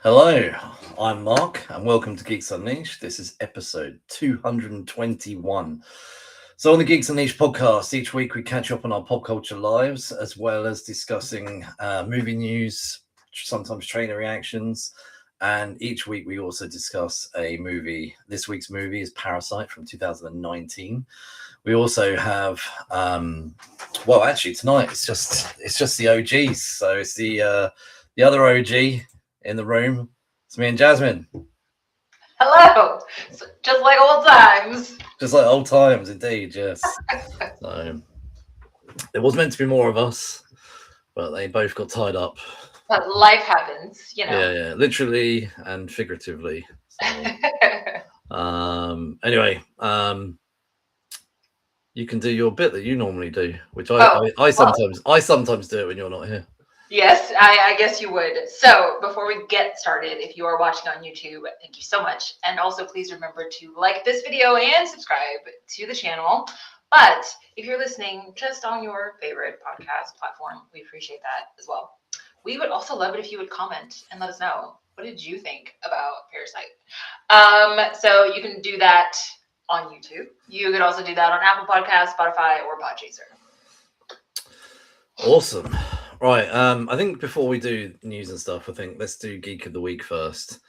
Hello, I'm Mark, and welcome to Geeks Unleashed. This is episode 221. So, on the Geeks Unleashed podcast, each week we catch up on our pop culture lives, as well as discussing movie news, sometimes trailer reactions, and each week we also discuss a movie. This week's movie is Parasite from 2019. We also have, actually tonight it's just the OGs. So it's the other OG in the room. It's me and Jasmin. Hello. Just like old times. Just like old times, indeed, yes. So it was meant to be more of us, but they both got tied up. But life happens, Yeah, literally and figuratively. So, anyway, you can do your bit that you normally do, which I sometimes do it when you're not here. Yes, I guess you would. So before we get started, if you are watching on YouTube, thank you so much. And also please remember to like this video and subscribe to the channel. But if you're listening just on your favorite podcast platform, we appreciate that as well. We would also love it if you would comment and let us know, what did you think about Parasite? So you can do that on YouTube. You could also do that on Apple Podcasts, Spotify, or Podchaser. Awesome. Right. I think before we do news and stuff, I think let's do Geek of the Week first,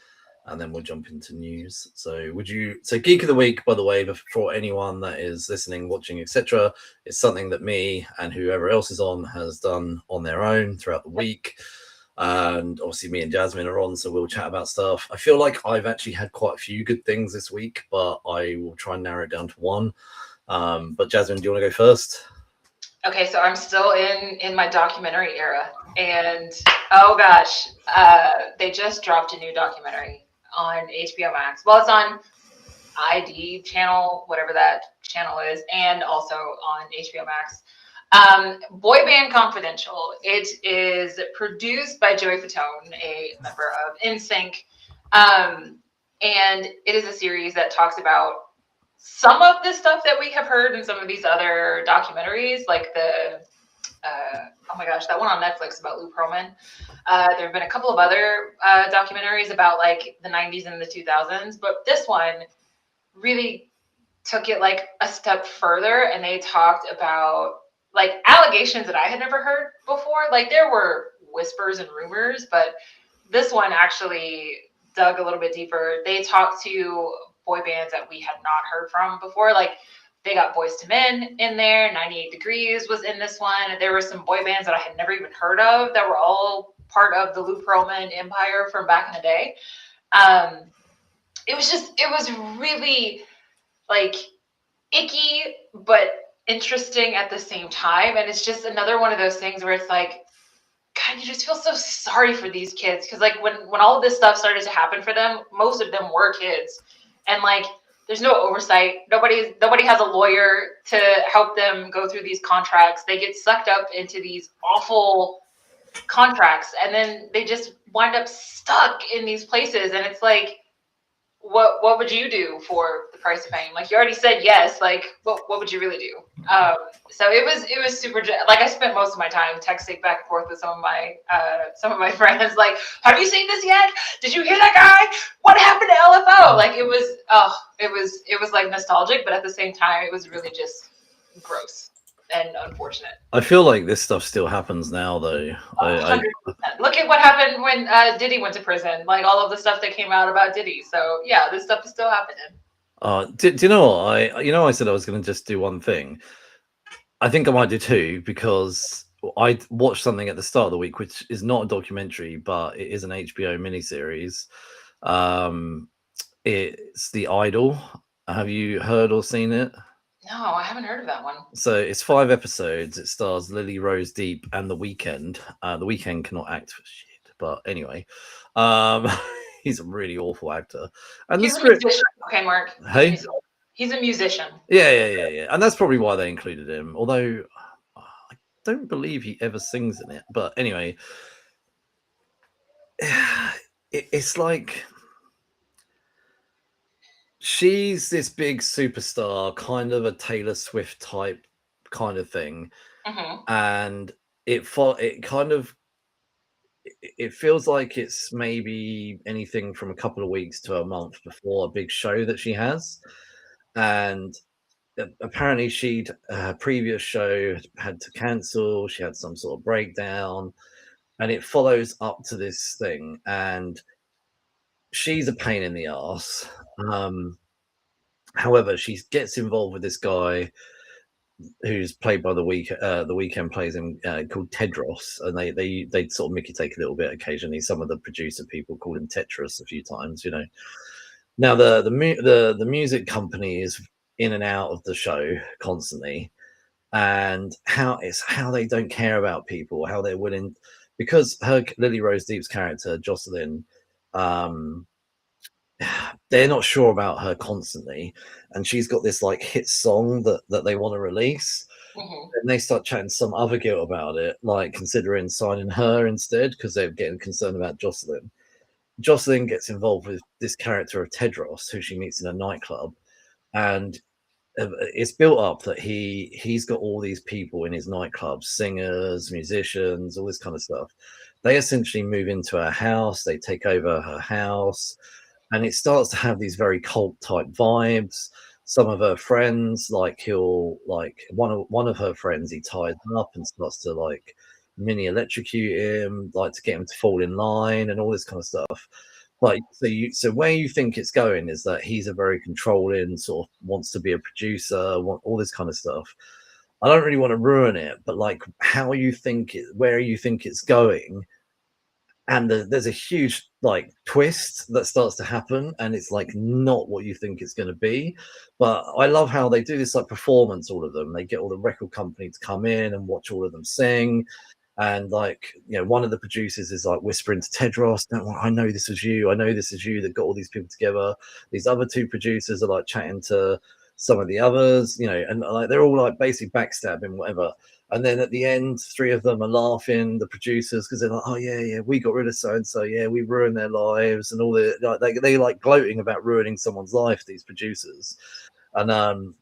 and then we'll jump into news. So Geek of the Week, by the way, for anyone that is listening, watching, etc., is something that me and whoever else is on has done on their own throughout the week. And obviously me and Jasmin are on, so we'll chat about stuff. I feel like I've actually had quite a few good things this week, but I will try and narrow it down to one. But Jasmin, do you want to go first? Okay, so I'm still in my documentary era, and oh gosh, they just dropped a new documentary on HBO Max. Well, it's on ID channel, whatever that channel is, and also on HBO Max. Boyband Confidential. It is produced by Joey Fatone, a member of NSYNC, and it is a series that talks about some of the stuff that we have heard in some of these other documentaries, like oh my gosh, that one on Netflix about Lou Pearlman. There have been a couple of other documentaries about like the 90s and the 2000s, but this one really took it like a step further, and they talked about like allegations that I had never heard before. Like there were whispers and rumors, but this one actually dug a little bit deeper. They talked to boy bands that we had not heard from before. Like they got Boys to Men in there. 98 Degrees was in this one. There were some boy bands that I had never even heard of that were all part of the Lou Pearlman empire from back in the day. It was really like icky, but interesting at the same time. And it's just another one of those things where it's like, God, you just feel so sorry for these kids. Cause like when all of this stuff started to happen for them, most of them were kids. And like, there's no oversight. Nobody has a lawyer to help them go through these contracts. They get sucked up into these awful contracts, and then they just wind up stuck in these places. And it's like, what would you do for the price of fame? Like you already said yes. Like what would you really do? So it was super. Like I spent most of my time texting back and forth with some of my friends. Like, have you seen this yet? Did you hear that guy? What happened to LFO? Like it was like nostalgic, but at the same time, it was really just gross and unfortunate. I feel like this stuff still happens now, though. 100%. Look at what happened when Diddy went to prison. Like all of the stuff that came out about Diddy. So yeah, this stuff is still happening. Do you know what I said I was going to just do one thing. I think I might do two, because I watched something at the start of the week, which is not a documentary, but it is an HBO miniseries. It's The Idol. Have you heard or seen it? No, I haven't heard of that one. So it's 5 episodes. It stars Lily Rose Depp and The Weeknd. The Weeknd cannot act for shit, but anyway, he's a really awful actor. And he's a musician. Okay, Mark. Hey, he's a musician. Yeah. And that's probably why they included him. Although I don't believe he ever sings in it. But anyway, it's like she's this big superstar, kind of a Taylor Swift type kind of thing. Mm-hmm. And it kind of it feels like it's maybe anything from a couple of weeks to a month before a big show that she has. And apparently she'd previous show had to cancel. She had some sort of breakdown, and it follows up to this thing. And she's a pain in the ass. However, she gets involved with this guy who's played by the weekend plays him, called Tedros, and they sort of Mickey take a little bit occasionally. Some of the producer people call him Tetris a few times, you know. Now the music company is in and out of the show constantly, and how they don't care about people, how they're willing, because her Lily Rose Deep's character Jocelyn, um, they're not sure about her constantly, and she's got this like hit song that they want to release, and they start chatting to some other girl about it, like considering signing her instead because they're getting concerned about Jocelyn. Jocelyn gets involved with this character of Tedros, who she meets in a nightclub, and it's built up that he's got all these people in his nightclub, singers, musicians, all this kind of stuff. They essentially move into her house, they take over her house, and it starts to have these very cult type vibes. Some of her friends, like he'll like one of her friends, he ties up and starts to like mini electrocute him, like to get him to fall in line and all this kind of stuff. Like so where you think it's going is that he's a very controlling, sort of wants to be a producer, all this kind of stuff. I don't really want to ruin it, but like how you think it, where you think it's going, and there's a huge like twist that starts to happen, and it's like not what you think it's going to be. But I love how they do this like performance, all of them. They get all the record company to come in and watch all of them sing, and like, you know, one of the producers is like whispering to Tedros, I know this is you, I know this is you that got all these people together. These other two producers are like chatting to some of the others, you know, and like they're all like basically backstabbing whatever. And then at the end, three of them are laughing, the producers, because they're like, oh yeah, we got rid of so and so, yeah, we ruined their lives, and all the like they like gloating about ruining someone's life, these producers. And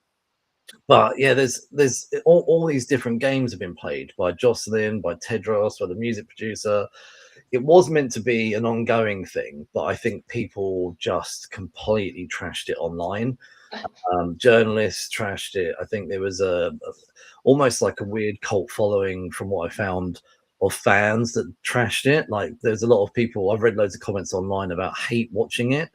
but yeah, there's all these different games have been played by Jocelyn, by Tedros, by the music producer. It was meant to be an ongoing thing, but I think people just completely trashed it online. Journalists trashed it. I think there was a almost like a weird cult following, from what I found, of fans that trashed it. Like there's a lot of people. I've read loads of comments online about hate watching it,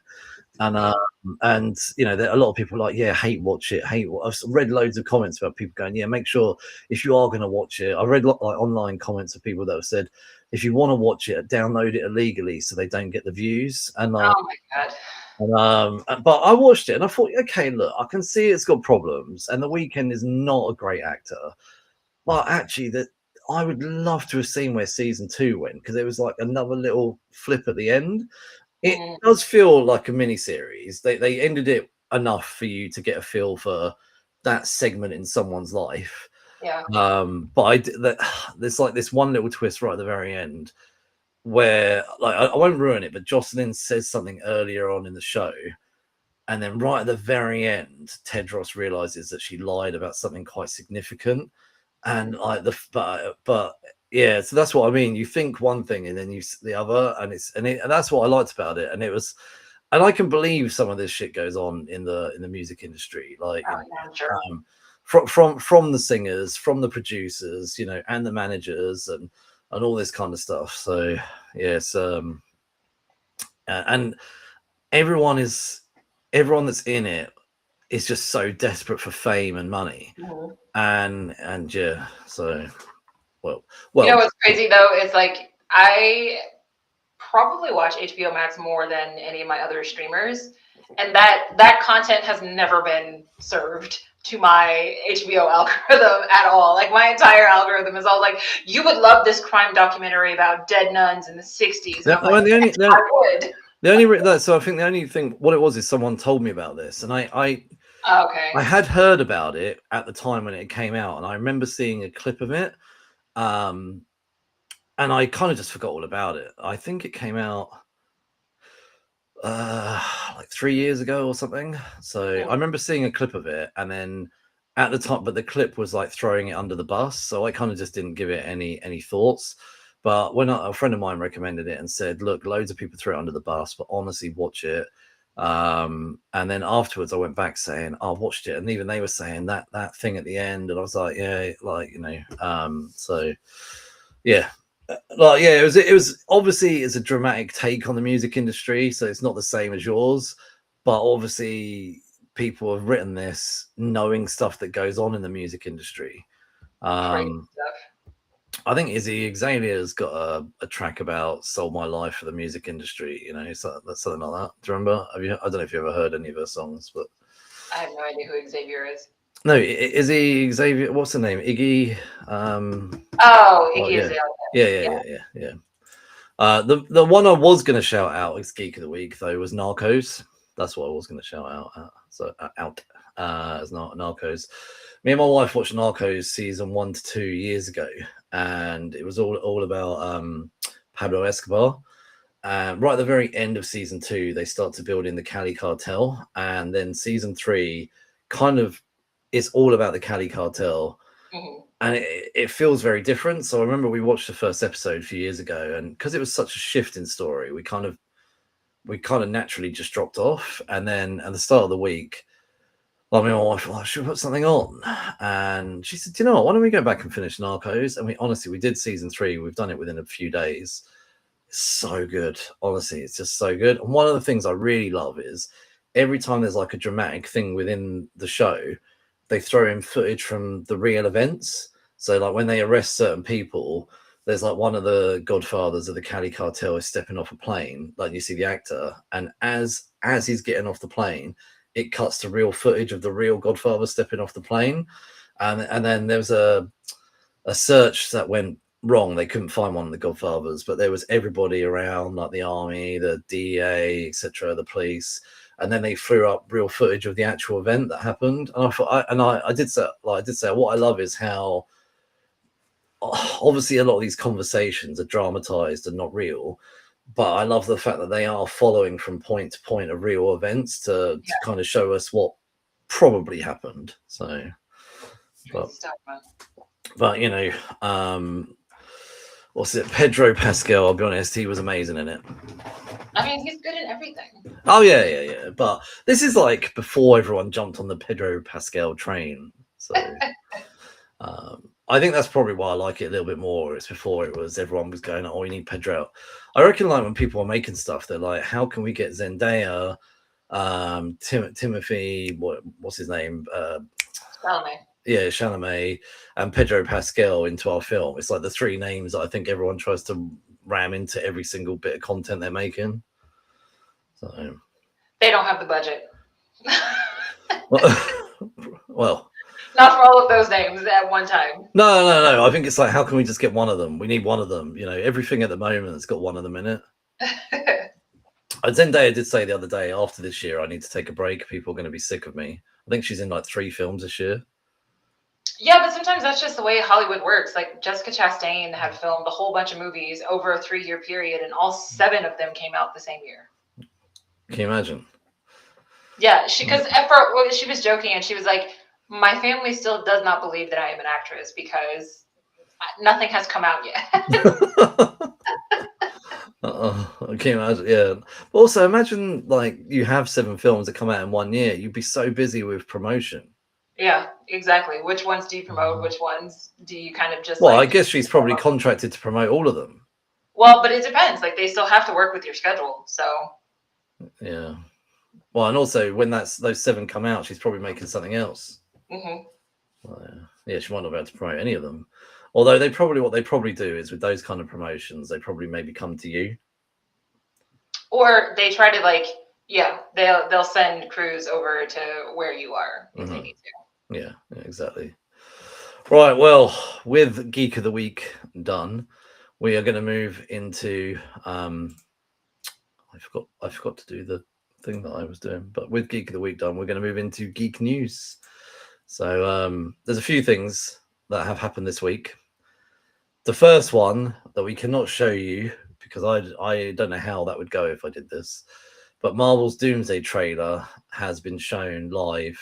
and you know, there are a lot of people like, yeah, hate watch it, I've read loads of comments about people going, yeah, make sure if you are going to watch it. I read like online comments of people that have said, if you want to watch it, download it illegally so they don't get the views. And Oh my god. but I watched it and I thought, okay, look, I can see it's got problems, and The Weeknd is not a great actor, but actually that I would love to have seen where season 2 went, because there was like another little flip at the end. It does feel like a mini series. They ended it enough for you to get a feel for that segment in someone's life. Yeah. But there's like this one little twist right at the very end where, like, I won't ruin it, but Jocelyn says something earlier on in the show, and then right at the very end, Tedros realizes that she lied about something quite significant, and like but yeah, so that's what I mean. You think one thing and then you the other, and and that's what I liked about it. And it was, and I can believe some of this shit goes on in the music industry, like, Oh, yeah, sure. From the singers, from the producers, you know, and the managers, and all this kind of stuff. So yes, and everyone that's in it is just so desperate for fame and money, and yeah, so well. You know what's crazy though is like I probably watch HBO Max more than any of my other streamers, and that content has never been served to my HBO algorithm at all. Like my entire algorithm is all like, you would love this crime documentary about dead nuns in the 60s. Yeah, like, I would. So I think the only thing, what it was, is someone told me about this, and I Okay. had heard about it at the time when it came out, and I remember seeing a clip of it, and I kind of just forgot all about it. I think it came out like 3 years ago or something. So I remember seeing a clip of it, and then at the time, but the clip was like throwing it under the bus, so I kind of just didn't give it any thoughts. But when a friend of mine recommended it and said, look, loads of people threw it under the bus, but honestly, watch it. And then afterwards I went back saying, I watched it, and even they were saying that thing at the end, and I was like, yeah, like, so yeah. Like, yeah, it was obviously it's a dramatic take on the music industry, so it's not the same as yours, but obviously people have written this knowing stuff that goes on in the music industry. Crazy stuff. I think Izzy Xavier's got a track about "Sold My Life" for the music industry. So that's something like that. Do you remember? I don't know if you ever heard any of her songs, but I have no idea who Xavier is. no, Izzy Xavier. What's her name? Iggy. Oh, Iggy Azalea. Yeah. The one I was going to shout out as Geek of the Week though was Narcos. That's what I was going to shout out. As Narcos. Me and my wife watched Narcos season 1 to 2 years ago, and it was all about Pablo Escobar. Right at the very end of season 2, they start to build in the Cali cartel, and then season 3 kind of is all about the Cali cartel. Mm-hmm. And it feels very different. So I remember we watched the first episode a few years ago, and because it was such a shift in story, we kind of naturally just dropped off. And then at the start of the week, my wife was like, should we put something on? And she said, you know what, why don't we go back and finish Narcos? And we did season 3. We've done it within a few days. It's so good. Honestly, it's just so good. And one of the things I really love is every time there's like a dramatic thing within the show, they throw in footage from the real events. So like when they arrest certain people, there's like one of the godfathers of the Cali cartel is stepping off a plane, like you see the actor, and as he's getting off the plane, it cuts to real footage of the real godfather stepping off the plane. And then there was a search that went wrong. They couldn't find one of the godfathers, but there was everybody around, like the army, the DEA, etc., the police. And then they threw up real footage of the actual event that happened. And I thought, I did say, what I love is how obviously a lot of these conversations are dramatized and not real, but I love the fact that they are following from point to point of real events to kind of show us what probably happened. So, but what's it? Pedro Pascal. I'll be honest, he was amazing in it. I mean, he's good in everything. Oh yeah. But this is like before everyone jumped on the Pedro Pascal train. So I think that's probably why I like it a little bit more. It's before everyone was going, oh, we need Pedro. I reckon like when people are making stuff, they're like, how can we get Zendaya, Timothy, what's his name? Chalamet. Yeah, Chalamet and Pedro Pascal into our film. It's like the 3 names that I think everyone tries to ram into every single bit of content they're making. So they don't have the budget. well, not for all of those names at one time. No. I think it's like, how can we just get one of them? We need one of them. Everything at the moment has got one of them in it. Zendaya did say the other day, after this year, I need to take a break. People are going to be sick of me. I think she's in like 3 films this year. Yeah, but sometimes that's just the way Hollywood works. Like Jessica Chastain had filmed a whole bunch of movies over a 3-year period, and all 7 of them came out the same year. Can you imagine? Yeah, because at first she was joking, and she was like, my family still does not believe that I am an actress because nothing has come out yet. I can't imagine. Yeah. But also, imagine like you have 7 films that come out in 1 year. You'd be so busy with promotion. Yeah, exactly. Which ones do you promote? Which ones do you kind of just? Well, I guess she's probably contracted to promote all of them. Well, but it depends. Like they still have to work with your schedule. So. Yeah. Well, and also when those 7 come out, she's probably making something else. Mm-hmm. Well, yeah, she might not be able to promote any of them. Although what they probably do is with those kind of promotions, they probably maybe come to you. Or they try to they'll send crews over to where you are if they need to. Yeah, exactly. Right, well, with Geek of the Week done, we are going to move into I forgot to do the thing that I was doing, but with Geek of the Week done, we're going to move into Geek News. So there's a few things that have happened this week. The first one that we cannot show you because I don't know how that would go if I did this, but Marvel's Doomsday trailer has been shown live.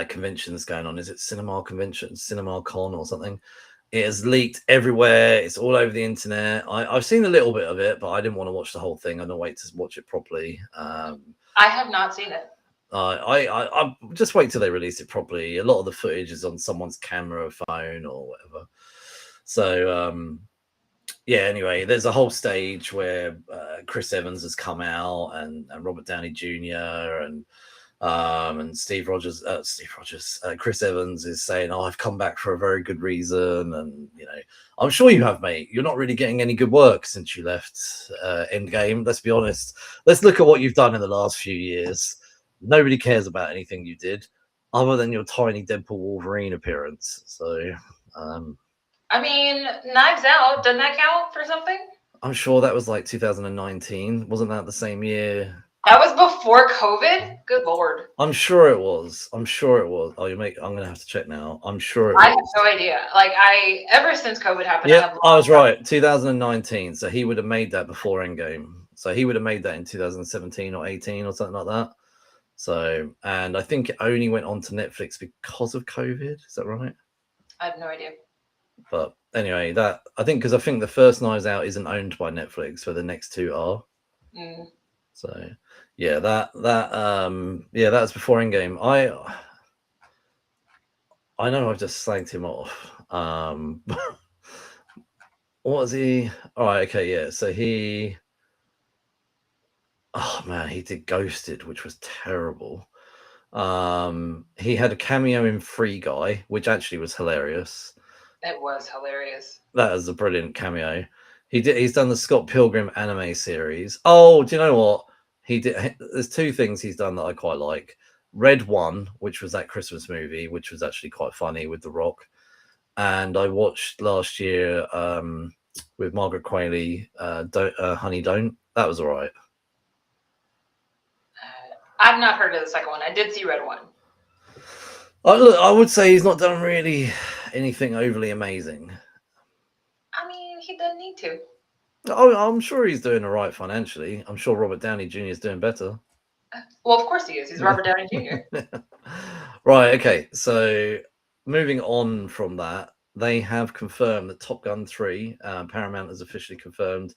Conventions going on. Is it Cinema Convention, Cinema Con or something? It has leaked everywhere. It's all over the internet. I've seen a little bit of it, but I didn't want to watch the whole thing. I'm gonna wait to watch it properly. I have not seen it. I just wait till they release it properly. A lot of the footage is on someone's camera or phone or whatever. So yeah. Anyway, there's a whole stage where Chris Evans has come out and Robert Downey Jr. and Chris Evans is saying, "Oh, I've come back for a very good reason," and I'm sure you have, mate. You're not really getting any good work since you left Endgame. Let's be honest. Let's look at what you've done in the last few years. Nobody cares about anything you did, other than your tiny Deadpool Wolverine appearance. So, I mean, Knives Out, doesn't that count for something? I'm sure that was like 2019. Wasn't that the same year? That was before COVID? Good Lord. I'm sure it was. Oh, I'm gonna have to check now. I'm sure I have no idea. Like ever since COVID happened. Yeah, I was right. 2019. So he would have made that before Endgame. So he would have made that in 2017 or 18 or something like that. So, and I think it only went on to Netflix because of COVID. Is that right? I have no idea. But anyway, I think the first Knives Out isn't owned by Netflix, but the next two are. So yeah, that's before Endgame. I know I've just slagged him off. What was he? All right, okay, yeah. So oh man, he did Ghosted, which was terrible. He had a cameo in Free Guy, which actually was hilarious. It was hilarious. That is a brilliant cameo. He's done the Scott Pilgrim anime series. Oh, do you know what? There's two things he's done that I quite like. Red One, which was that Christmas movie, which was actually quite funny with The Rock. And I watched last year with Margaret Qualley, Honey Don't. That was all right. I've not heard of the second one. I did see Red One. I would say he's not done really anything overly amazing. I mean, he doesn't need to. Oh, I'm sure he's doing all right financially. I'm sure Robert Downey Jr. is doing better. Well, of course he is. He's Robert Downey Jr. Right. Okay. So moving on from that, they have confirmed that Top Gun 3, Paramount has officially confirmed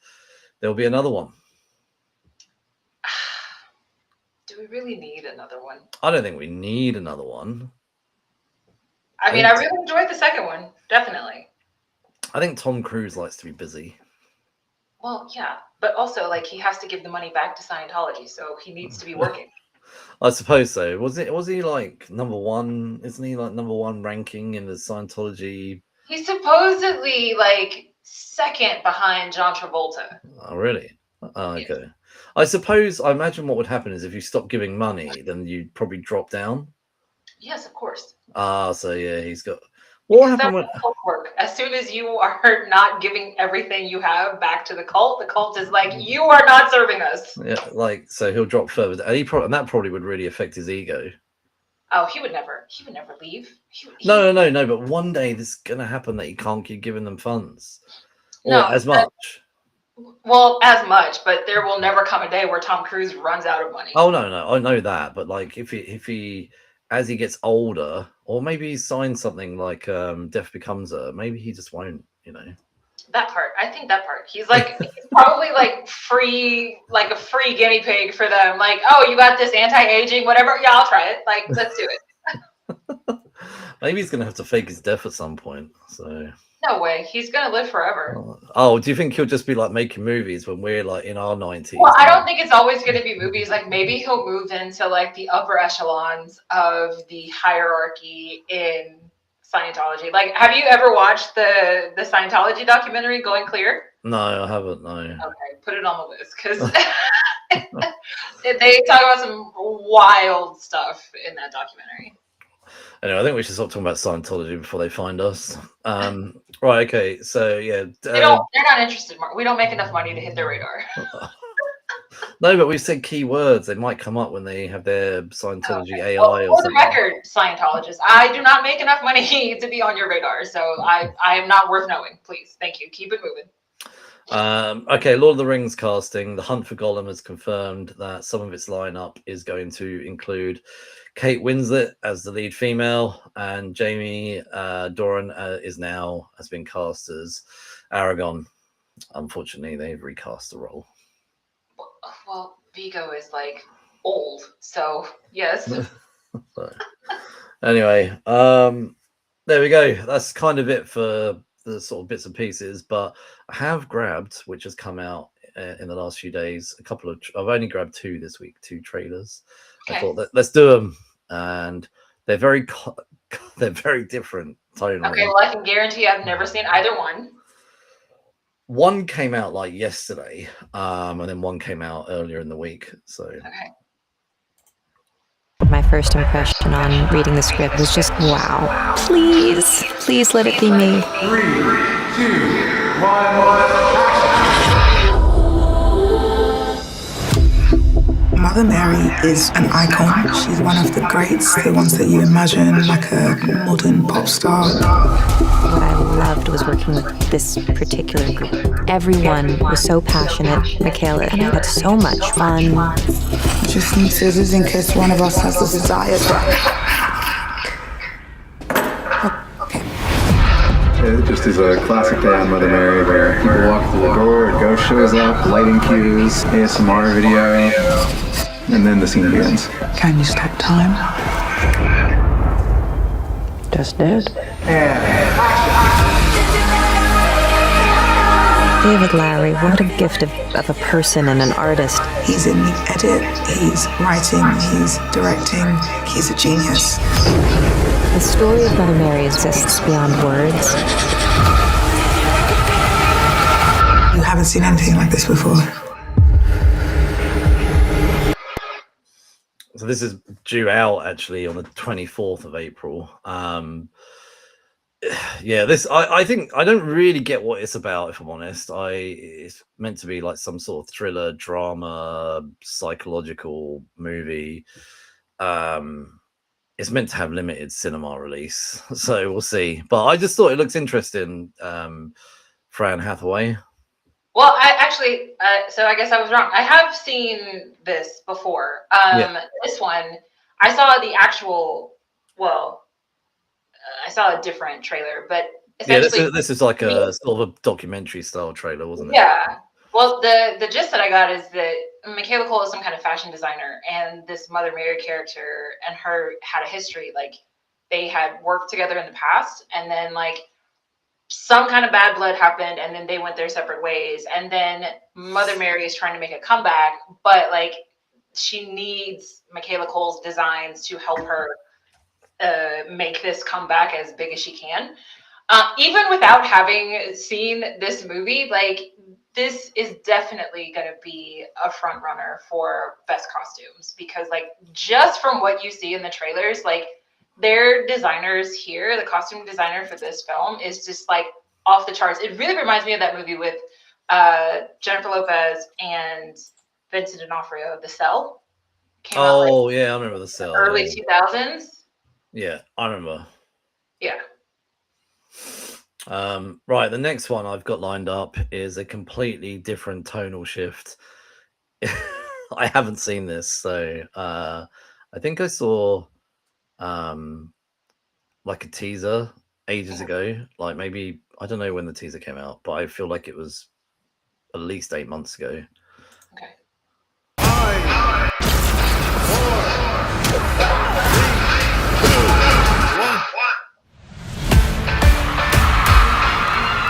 there'll be another one. Do we really need another one? I don't think we need another one. I mean, I really enjoyed the second one. Definitely. I think Tom Cruise likes to be busy. Well, yeah, but also like he has to give the money back to Scientology, so he needs to be working. I suppose so. Was he like number one? Isn't he like number one ranking in the Scientology? He's supposedly like second behind John Travolta. Oh, really? Oh, okay. Yes. I imagine what would happen is if you stop giving money, then you'd probably drop down. Yes, of course. So yeah, he's got. What happened when work? As soon as you are not giving everything you have back to the cult is like, you are not serving us. Yeah, like so he'll drop further, and that probably would really affect his ego. Oh, he would never leave. No. But one day this is gonna happen that he can't keep giving them funds, or as much. Well, as much, but there will never come a day where Tom Cruise runs out of money. Oh no, I know that, but like if he as he gets older, or maybe he signs something like Death Becomes Her, maybe he just won't, That part, I think that part. He's like he's probably like a free guinea pig for them. Like, oh, you got this anti-aging, whatever. Yeah, I'll try it. Like, let's do it. Maybe he's gonna have to fake his death at some point. So no way, he's gonna live forever. Oh, do you think he'll just be like making movies when we're like in our 90s? Well, I don't think it's always gonna be movies. Like maybe he'll move into like the upper echelons of the hierarchy in Scientology. Like, have you ever watched the Scientology documentary Going Clear? No, I haven't. No. Okay, put it on the list because they talk about some wild stuff in that documentary. Anyway, I think we should stop talking about Scientology before they find us. Right, okay, so yeah. They're not interested, Mark. We don't make enough money to hit their radar. No, but we've said key words. They might come up when they have their Scientology AI or for something. the record, Scientologists, I do not make enough money to be on your radar, so I am not worth knowing. Please, thank you. Keep it moving. Okay, Lord of the Rings casting. The Hunt for Gollum has confirmed that some of its lineup is going to include Kate Winslet as the lead female, and Jamie Doran has been cast as Aragorn. Unfortunately, they've recast the role. Well, Vigo is like old, so yes. So, anyway, there we go. That's kind of it for the sort of bits and pieces. But I have grabbed, which has come out in the last few days, I've only grabbed 2 this week, 2 trailers. Okay. I thought let's do them, and they're very different tonally. Okay, well, I can guarantee I've never seen either one. One came out like yesterday, and then one came out earlier in the week. So okay. My first impression on reading the script was just wow. Please let it be me. 3, 2, 1. Mother Mary is an icon. She's one of the greats, the ones that you imagine like a modern pop star. What I loved was working with this particular group. Everyone was so passionate, Michaela, and I had so much fun. Just need scissors in case one of us has the desire. It just is a classic day on Mother Mary where people walk through the door, a ghost shows up, lighting cues, ASMR video, and then the scene begins. Can you stop time? Just did. And David Lowery, what a gift of a person and an artist. he's in the edit, he's writing, he's directing, he's a genius. The story of Mother Mary exists beyond words. You haven't seen anything like this before. So this is due out actually on the 24th of April. Yeah, I think I don't really get what it's about, if I'm honest. It's meant to be like some sort of thriller, drama, psychological movie. It's meant to have limited cinema release, so we'll see. But I just thought it looks interesting. Fran Hathaway. Well, so I guess I was wrong. I have seen this before. This one, I saw the actual, I saw a different trailer, but essentially, this is like a sort of a documentary style trailer, wasn't it? Yeah. Well, the gist that I got is that Michaela Cole is some kind of fashion designer, and this Mother Mary character and her had a history. Like, they had worked together in the past, and then like some kind of bad blood happened, and then they went their separate ways. And then Mother Mary is trying to make a comeback, but like she needs Michaela Cole's designs to help her make this comeback as big as she can. Even without having seen this movie, like this is definitely going to be a front runner for best costumes, because like just from what you see in the trailers, like their designers here, the costume designer for this film is just like off the charts. It really reminds me of that movie with Jennifer Lopez and Vincent D'Onofrio, The Cell. Yeah, I remember The Cell. Early 2000s. Yeah, I remember. Yeah. Right, the next one I've got lined up is a completely different tonal shift. I haven't seen this, so I think I saw like a teaser ages ago, like maybe, I don't know when the teaser came out, but I feel like it was at least 8 months ago. Okay. 5, 4, 3, 2, 1.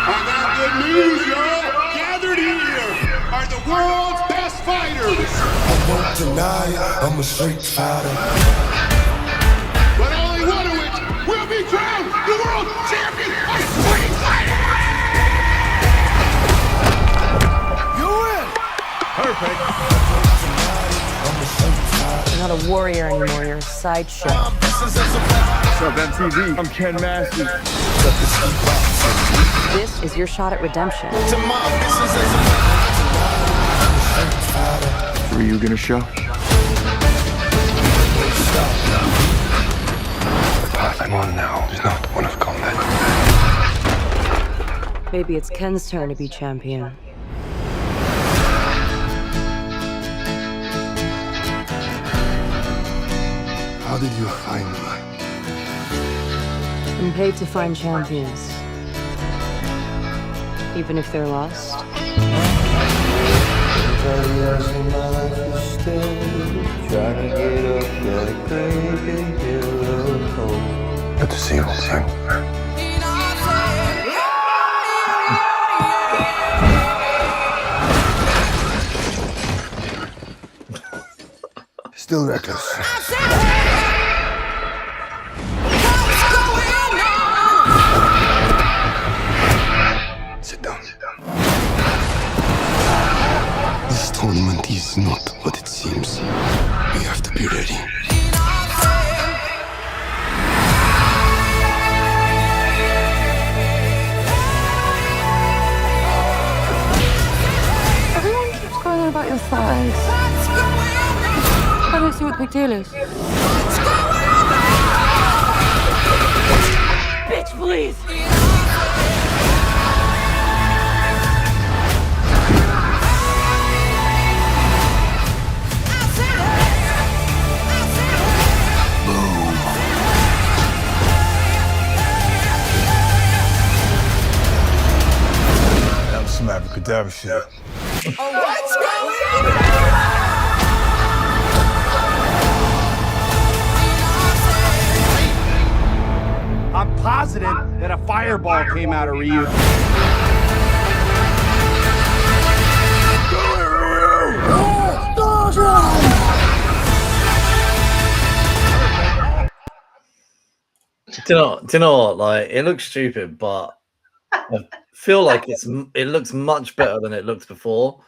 I got good news, y'all. Gathered here are the world's best fighters. I won't deny it, I'm a straight fighter. But only one of which will be crowned the world champion of street fighting! You win! Perfect. You're not a warrior anymore, you're a sideshow. What's up, MTV? I'm Ken Masters. This is your shot at redemption. Were you gonna show? I'm on now, it's not one of combat. Maybe it's Ken's turn to be champion. How did you find me? I'm paid to find champions, even if they're lost. Good to see you, old friend. Still reckless. Sit down. This tournament is not what it seems. We have to be ready. Everyone keeps going on about your thighs. I don't see what the big deal is. Bitch, please! That was some abracadabra shit. I'm positive that a fireball came out of Ryu. Do you know what? Like, it looks stupid, but I feel like it looks much better than it looked before.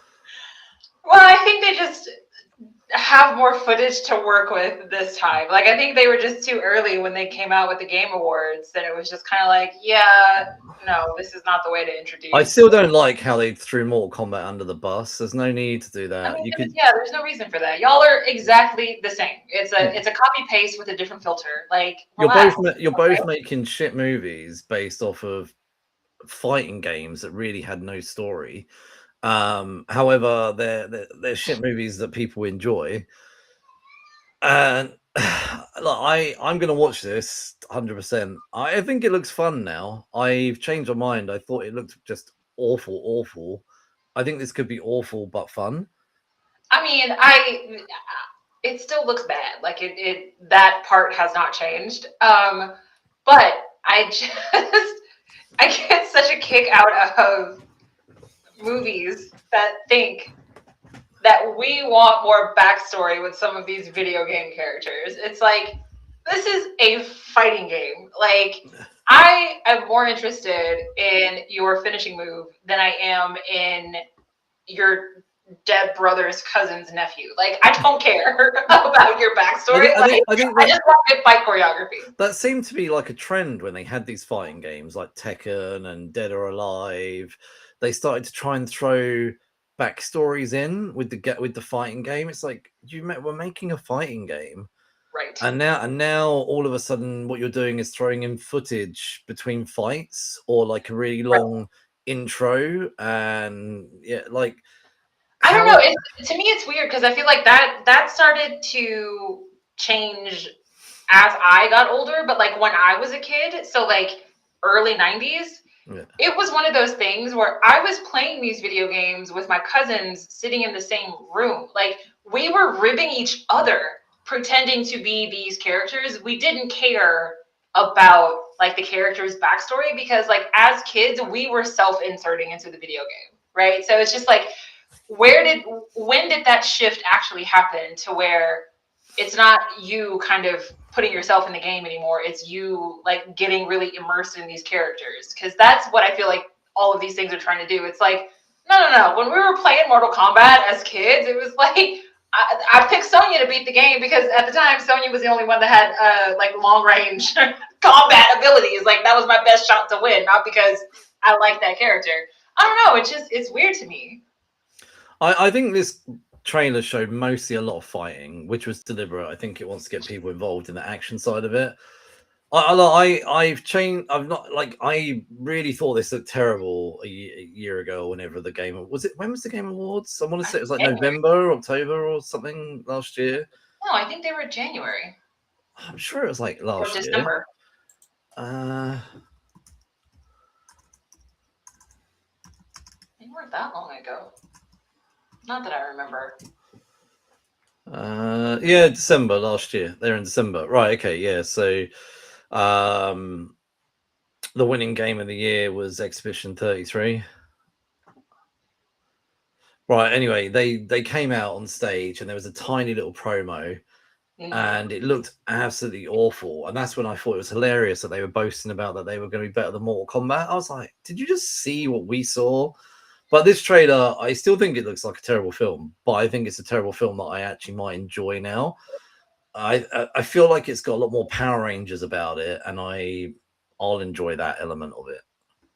Well, I think they just have more footage to work with this time. Like, I think they were just too early when they came out with the Game Awards, and it was just kind of like, yeah, no, this is not the way to introduce. I still don't like how they threw Mortal Kombat under the bus. There's no need to do that. I mean, there's no reason for that. Y'all are exactly the same. It's a copy paste with a different filter. Like, you're both making shit movies based off of fighting games that really had no story. However, they're shit movies that people enjoy, and I'm gonna watch this 100%. I think it looks fun now. I've changed my mind. I thought it looked just awful. I think this could be awful but fun. I mean, it still looks bad. Like that part has not changed. But I get such a kick out of movies that think that we want more backstory with some of these video game characters. It's like, this is a fighting game. Like, I am more interested in your finishing move than I am in your dead brother's cousin's nephew. Like, I don't care about your backstory. I just want good fight choreography. That seemed to be like a trend when they had these fighting games like Tekken and Dead or Alive. They started to try and throw backstories in with the fighting game. It's like, we're making a fighting game, right? And now all of a sudden, what you're doing is throwing in footage between fights or like a really long intro, and like, I don't know. To me, it's weird because I feel like that started to change as I got older. But like when I was a kid, so like early 90s. Yeah. It was one of those things where I was playing these video games with my cousins sitting in the same room. Like, we were ribbing each other, pretending to be these characters. We didn't care about like the character's backstory because like as kids, we were self-inserting into the video game, right? So it's just like, when did that shift actually happen to where it's not you kind of putting yourself in the game anymore. It's you like getting really immersed in these characters. Cause that's what I feel like all of these things are trying to do. It's like, no. When we were playing Mortal Kombat as kids, it was like, I picked Sonya to beat the game because at the time, Sonya was the only one that had like long range combat abilities. Like that was my best shot to win, not because I like that character. I don't know. It's weird to me. I think this trailer showed mostly a lot of fighting, which was deliberate. I think it wants to get people involved in the action side of it. I've changed. I've not like. I really thought this looked terrible a year ago, or whenever the game was. When was the Game Awards? I want to say it was like November, October, or something last year. No, I think they were January. I'm sure it was like last year. December. They weren't that long ago. Not that I remember. Yeah, December last year. They're in December, right? Okay, yeah. So, the winning game of the year was Exhibition 33. Right. Anyway, they came out on stage and there was a tiny little promo, and it looked absolutely awful. And that's when I thought it was hilarious that they were boasting about that they were going to be better than Mortal Kombat. I was like, did you just see what we saw? But this trailer, I still think it looks like a terrible film, but I think it's a terrible film that I actually might enjoy now. I feel like it's got a lot more Power Rangers about it, and I'll enjoy that element of it.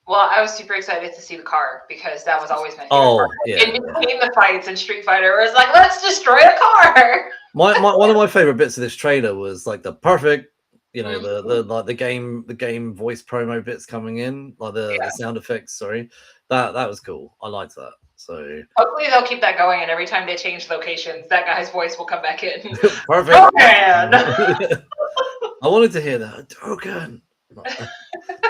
Well, I was super excited to see the car because that was always my favorite part. Yeah. In between the fights in Street Fighter, where it's like, let's destroy a car. One of my favorite bits of this trailer was like the perfect, the game voice promo bits coming in, like the sound effects. Sorry, that was cool. I liked that. So hopefully they'll keep that going, and every time they change locations, that guy's voice will come back in. Perfect. Oh, man. I wanted to hear that. Token.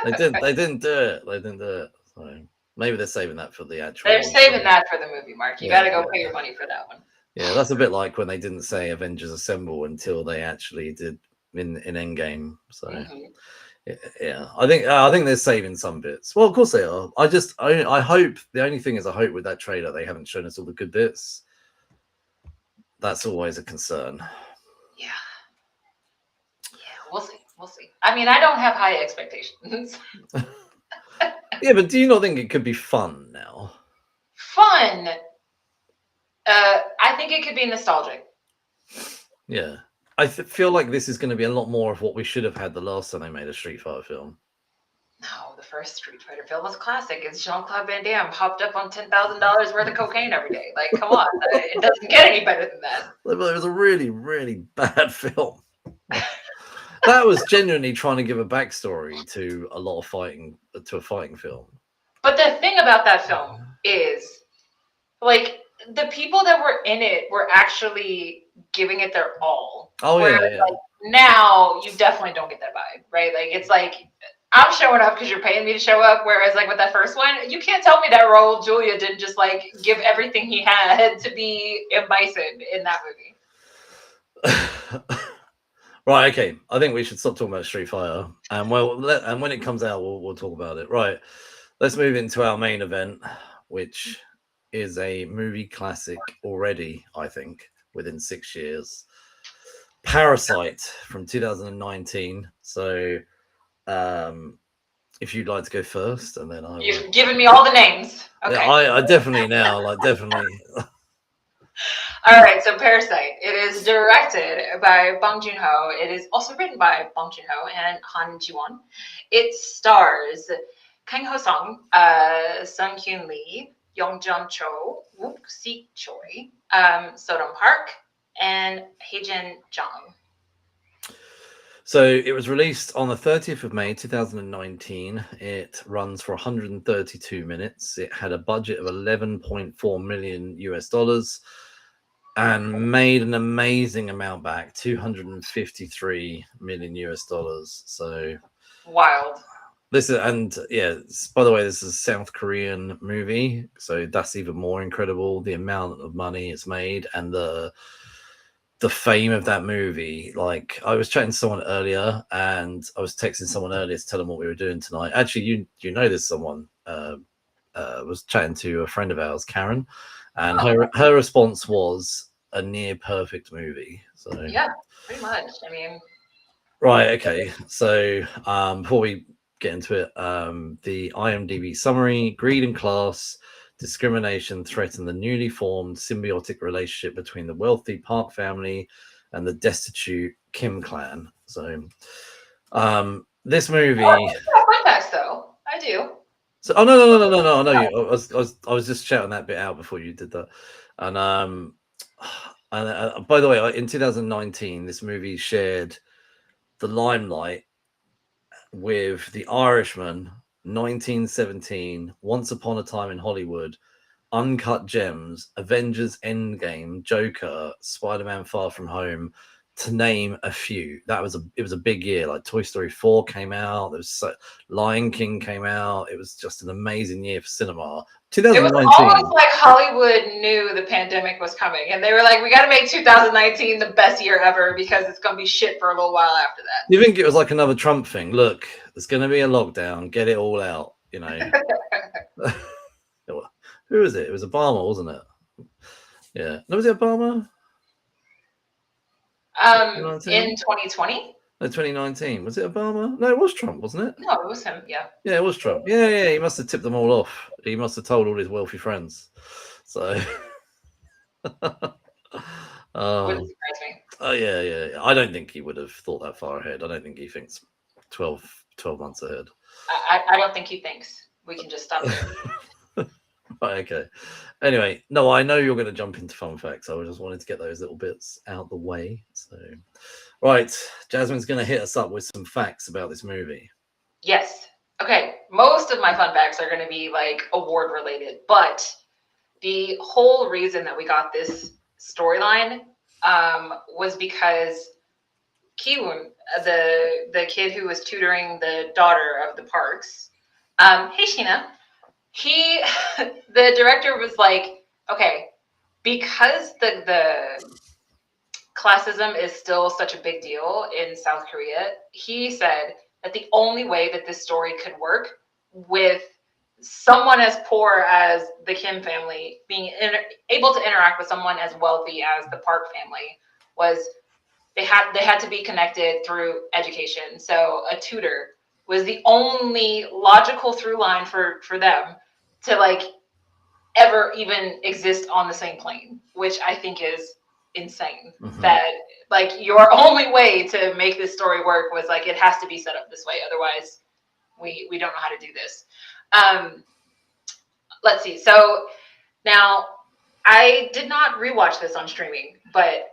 They didn't do it. They didn't do it. So maybe they're saving that for the actual. They're saving that for the movie, Mark. You got to go pay your money for that one. Yeah, that's a bit like when they didn't say Avengers Assemble until they actually did in Endgame. So yeah, I think they're saving some bits. Well, of course they are. I hope, the only thing is I hope with that trailer they haven't shown us all the good bits. That's always a concern. Yeah, we'll see. We'll see. I mean, I don't have high expectations. Yeah, but do you not think it could be fun now? Fun. I think it could be nostalgic. Yeah. I feel like this is going to be a lot more of what we should have had the last time they made a Street Fighter film. No, the first Street Fighter film was classic. It's Jean-Claude Van Damme hopped up on $10,000 worth of cocaine every day. Like, come on. It doesn't get any better than that. It was a really, really bad film. That was genuinely trying to give a backstory to a lot of fighting, to a fighting film. But the thing about that film is, like, the people that were in it were actually giving it their all. Oh, yeah. Like, now you definitely don't get that vibe, right? Like, it's like, I'm showing up because you're paying me to show up. Whereas, like, with that first one, you can't tell me that Raul Julia didn't just, like, give everything he had to be M. Bison in that movie. Right, okay. I think we should stop talking about Street Fighter. And and when it comes out, we'll talk about it. Right. Let's move into our main event, which is a movie classic already, I think, within 6 years. Parasite from 2019. So if you'd like to go first, and then You've given me all the names. Okay. Yeah, I definitely now, like, definitely. All right, so Parasite. It is directed by Bong Joon-ho. It is also written by Bong Joon-ho and Han Ji-won. It stars Kang Ho-sung, Sung Kyun Lee, Yong Jun-cho, Wook Sik-choi, Sodom Park, and Haejin Jung. So it was released on the 30th of May 2019. It runs for 132 minutes. It had a budget of $11.4 million US, and made an amazing amount back, $253 million US. So wild. This is, and yeah, by the way, this is a South Korean movie, so that's even more incredible. The amount of money it's made and the fame of that movie. Like, I was chatting to someone earlier, and I was texting someone earlier to tell them what we were doing tonight. Actually, you know this someone. Was chatting to a friend of ours, Karen, and her response was a near perfect movie. So yeah, pretty much. I mean, right, okay. So before we get into it, the IMDb summary: greed and class discrimination threaten the newly formed symbiotic relationship between the wealthy Park family and the destitute Kim clan. So this movie, context though, I do. So no, I know you. I was just shouting that bit out before you did that. And by the way, in 2019, this movie shared the limelight with The Irishman, 1917, Once Upon a Time in Hollywood, Uncut Gems, Avengers Endgame, Joker, Spider-Man Far From Home, to name a few. It was a big year. Like Toy Story 4 came out. Lion King came out. It was just an amazing year for cinema. 2019. It was almost like Hollywood knew the pandemic was coming, and they were like, "We got to make 2019 the best year ever because it's gonna be shit for a little while after that." You think it was like another Trump thing? Look, there's going to be a lockdown. Get it all out. You know. Who was it? It was Obama, wasn't it? Yeah. No, was it Obama? In 2020? No, 2019. Was it Obama? No, it was Trump, wasn't it? No, it was him. Yeah. Yeah, it was Trump. Yeah. He must have tipped them all off. He must have told all his wealthy friends. So. Wouldn't surprise me. Oh yeah. I don't think he would have thought that far ahead. I don't think he thinks 12 months ahead. I don't think he thinks. We can just stop there. Right, okay. Anyway, no, I know you're going to jump into fun facts. I just wanted to get those little bits out the way. So, right, Jasmine's going to hit us up with some facts about this movie. Yes. Okay. Most of my fun facts are going to be like award related, but the whole reason that we got this storyline was because Kiwoon, the kid who was tutoring the daughter of the Parks, hey Sheena, the director was like, okay, because the classism is still such a big deal in South Korea, he said that the only way that this story could work with someone as poor as the Kim family being able to interact with someone as wealthy as the Park family was they had to be connected through education. So a tutor was the only logical through line for them to like ever even exist on the same plane, which I think is insane. Mm-hmm. That like your only way to make this story work was like it has to be set up this way, otherwise we don't know how to do this. Let's see. So now I did not rewatch this on streaming, but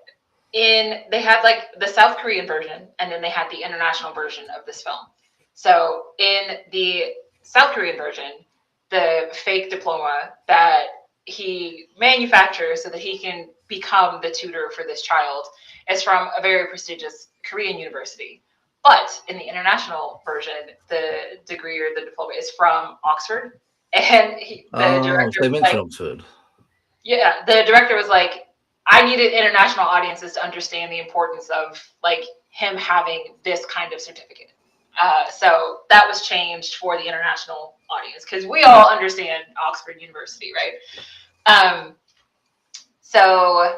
they had like the South Korean version and then they had the international version of this film. So in the South Korean version, the fake diploma that he manufactures so that he can become the tutor for this child is from a very prestigious Korean university. But in the international version, the degree or the diploma is from Oxford. And the director they mentioned Oxford. Yeah, the director was like, I needed international audiences to understand the importance of like him having this kind of certificate. So that was changed for the international audience because we all understand Oxford University, right? So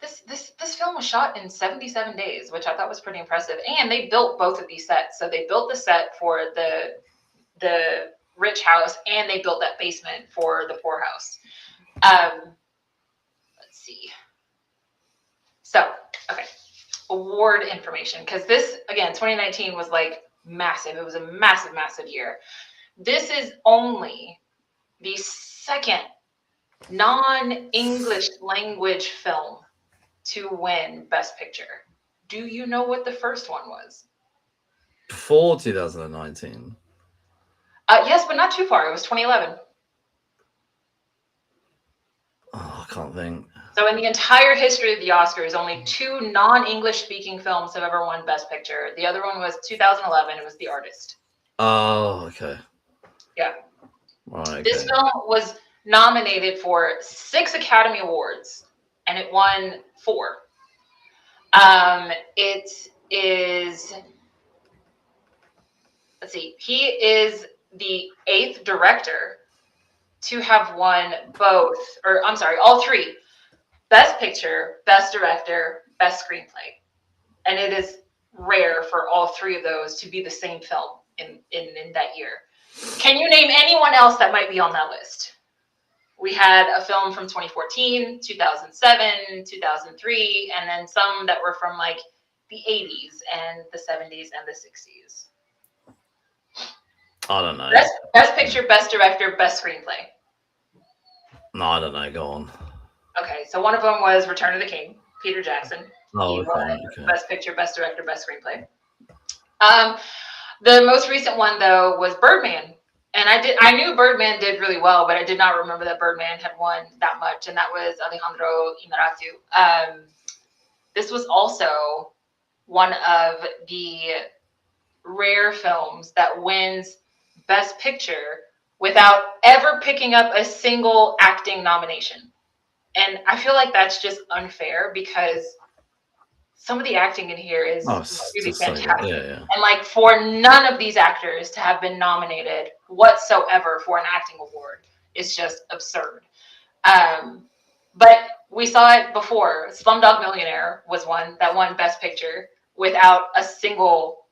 this film was shot in 77 days, which I thought was pretty impressive. And they built both of these sets. So they built the set for the rich house and they built that basement for the poor house. Let's see. So, okay. Award information. Because this, again, 2019 was like massive. It was a massive, massive year. This is only the second non-English language film to win Best Picture. Do you know what the first one was? Before 2019. Yes, but not too far. It was 2011. Oh, I can't think. So in the entire history of the Oscars, only 2 non-English speaking films have ever won Best Picture. The other one was 2011. It was The Artist. Oh, okay. Yeah. Right, okay. This film was nominated for 6 Academy Awards, and it won 4. It is, let's see, he is the 8th director to have won all 3. Best Picture, Best Director, Best Screenplay. And it is rare for all 3 of those to be the same film in that year. Can you name anyone else that might be on that list? We had a film from 2014, 2007, 2003, and then some that were from like the 80s and the 70s and the 60s. I don't know. Best Picture, Best Director, Best Screenplay. No, I don't know. Go on. Okay, so one of them was Return of the King, Peter Jackson. Oh, okay. Best Picture, Best Director, Best Screenplay. The most recent one though was Birdman, and I knew Birdman did really well, but I did not remember that Birdman had won that much, and that was Alejandro Inarritu. this was also one of the rare films that wins Best Picture without ever picking up a single acting nomination. And I feel like that's just unfair because some of the acting in here is really fantastic. And like for none of these actors to have been nominated whatsoever for an acting award is just absurd. But we saw it before. Slumdog Millionaire was one that won Best Picture without a single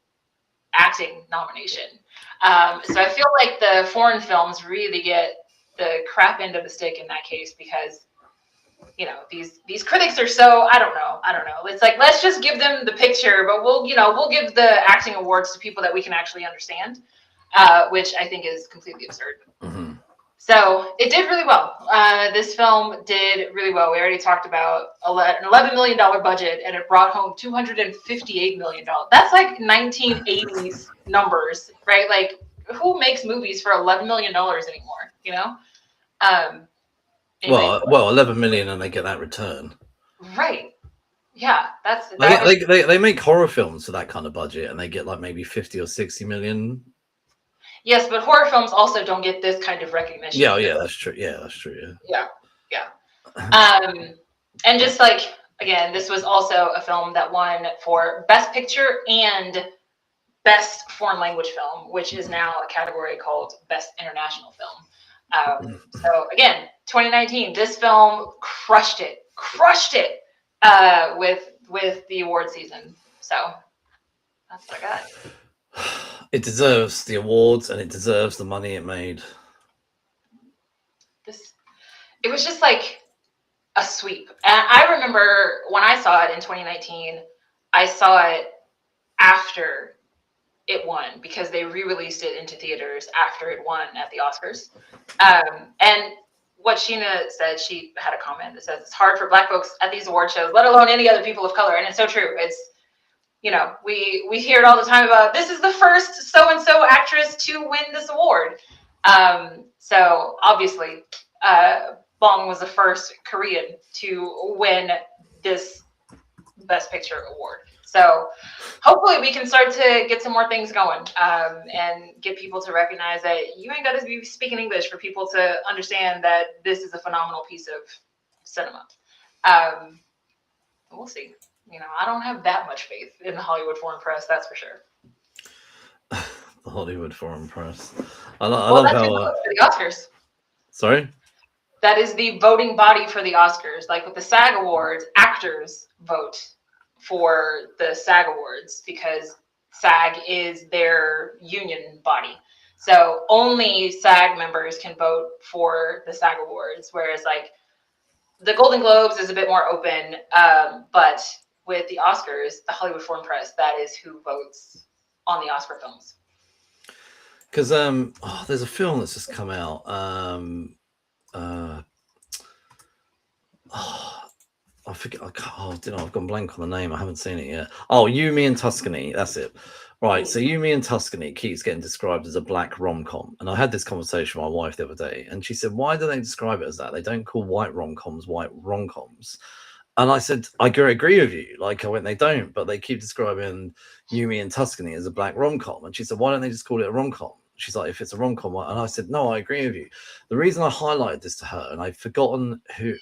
acting nomination. So I feel like the foreign films really get the crap end of the stick in that case because, you know, these critics are so, I don't know. It's like, let's just give them the picture, but we'll give the acting awards to people that we can actually understand, which I think is completely absurd. Mm-hmm. So it did really well. This film did really well. We already talked about an $11 million budget, and it brought home $258 million. That's like 1980s numbers, right? Like, who makes movies for $11 million anymore? You know? Anyway. Well, 11 million, and they get that return. Right. Yeah, they make horror films for that kind of budget, and they get like maybe 50 or 60 million. Yes, but horror films also don't get this kind of recognition. Yeah, that's true. Yeah. And just like, again, this was also a film that won for Best Picture and Best Foreign Language Film, which is now a category called Best International Film. So again, 2019, this film crushed it with the award season. So that's what I got. It deserves the awards and it deserves the money it made. It was just like a sweep. And I remember when I saw it in 2019, I saw it after it won because they re-released it into theaters after it won at the Oscars. And what Sheena said, she had a comment that says, it's hard for Black folks at these award shows, let alone any other people of color. And it's so true. It's, you know, we hear it all the time about this is the first so-and-so actress to win this award. So obviously, Bong was the first Korean to win this Best Picture award. So hopefully we can start to get some more things going and get people to recognize that you ain't got to be speaking English for people to understand that this is a phenomenal piece of cinema. We'll see. You know, I don't have that much faith in the Hollywood Foreign Press, that's for sure. The Hollywood Foreign Press. I love how for the Oscars. Sorry? That is the voting body for the Oscars. Like with the SAG Awards, actors vote for the SAG Awards because SAG is their union body. So only SAG members can vote for the SAG Awards, whereas like the Golden Globes is a bit more open, but with the Oscars, the Hollywood Foreign Press, that is who votes on the Oscar films. Because there's a film that's just come out. I forget. I've gone blank on the name. I haven't seen it yet. Oh, You, Me, and Tuscany. That's it. Right. So You, Me, and Tuscany keeps getting described as a black rom-com. And I had this conversation with my wife the other day, and she said, "Why do they describe it as that? They don't call white rom-coms white rom-coms." And I said, I agree with you. Like, they don't, but they keep describing You, Me, and Tuscany as a black rom-com. And she said, why don't they just call it a rom-com? She's like, if it's a rom-com. And I said, no, I agree with you. The reason I highlighted this to her, and I've forgotten who,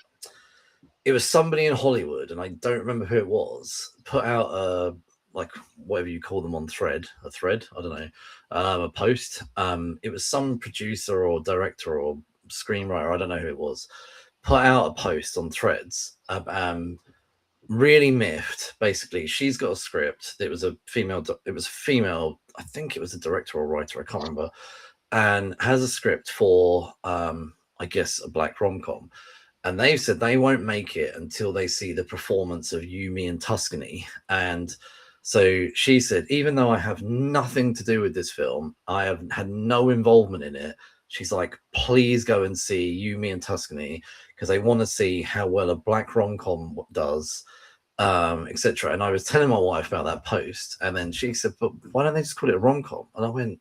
it was somebody in Hollywood, and I don't remember who it was, put out like whatever you call them on a thread, I don't know, a post. It was some producer or director or screenwriter, I don't know who it was, put out a post on Threads, really miffed. Basically, she's got a script. It was a female. I think it was a director or writer. I can't remember. And has a script for, I guess, a black rom-com. And they've said they won't make it until they see the performance of You, Me, and Tuscany. And so she said, even though I have nothing to do with this film, I have had no involvement in it. She's like, please go and see You, Me, and Tuscany, because they want to see how well a black rom-com does, etc. And I was telling my wife about that post, and then she said, but why don't they just call it a rom-com? And I went,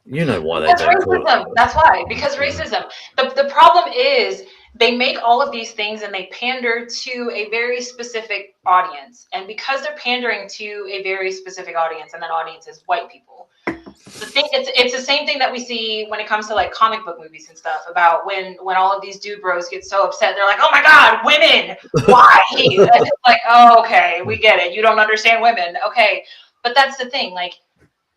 you know why they don't call it. That's why, because racism. The problem is they make all of these things and they pander to a very specific audience. And because they're pandering to a very specific audience, and that audience is white people, the thing, it's the same thing that we see when it comes to like comic book movies and stuff, about when all of these dude bros get so upset, they're like, oh my God, women, why? And it's like, oh, okay, we get it. You don't understand women. Okay. But that's the thing. Like,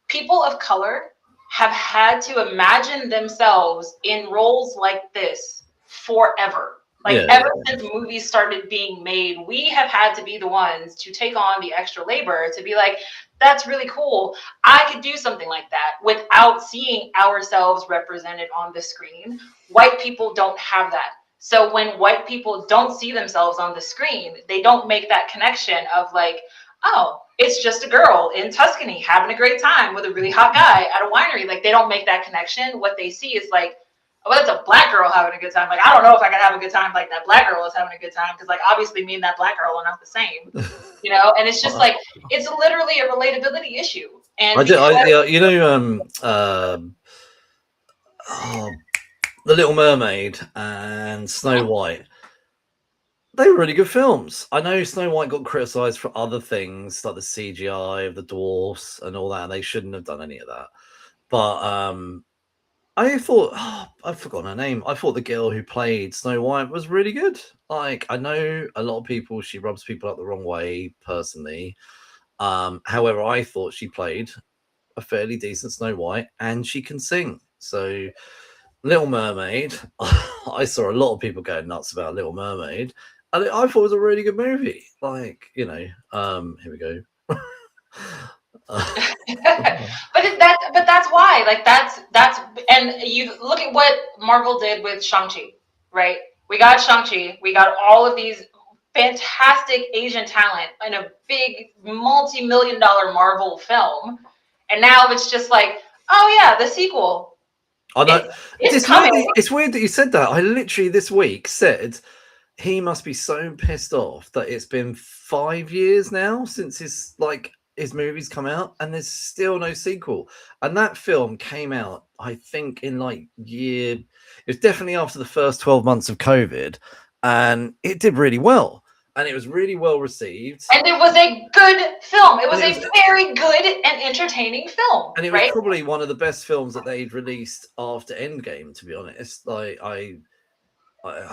people of color have had to imagine themselves in roles like this forever. Like, ever since movies started being made, we have had to be the ones to take on the extra labor to be like, that's really cool. I could do something like that without seeing ourselves represented on the screen. White people don't have that. So when white people don't see themselves on the screen, they don't make that connection of like, oh, it's just a girl in Tuscany having a great time with a really hot guy at a winery. Like, they don't make that connection. What they see is like, oh, that's a black girl having a good time. Like, I don't know if I can have a good time like that black girl is having a good time, because like obviously me and that black girl are not the same, you know. And it's just like, it's literally a relatability issue. And The Little Mermaid and Snow White, they were really good films. I know Snow White got criticized for other things like the CGI of the dwarfs and all that, and they shouldn't have done any of that. But I thought, I've forgotten her name. I thought the girl who played Snow White was really good. Like, I know a lot of people, she rubs people up the wrong way personally. However, I thought she played a fairly decent Snow White, and she can sing. So Little Mermaid, I saw a lot of people going nuts about Little Mermaid, and I thought it was a really good movie. Like, you know, here we go. but that's why, like, that's and you look at what Marvel did with Shang-Chi, right? We got Shang-Chi, we got all of these fantastic Asian talent in a big multi-million-dollar Marvel film, and now it's just like, oh yeah, the sequel. I know. It's coming. It's weird that you said that. I literally this week said he must be so pissed off that it's been 5 years now since his movies come out, and there's still no sequel. And that film came out, I think, in it was definitely after the first 12 months of COVID, and it did really well, and it was really well received. And it was a good film. It was a very good and entertaining film. And it was probably one of the best films that they'd released after Endgame, to be honest. Like, I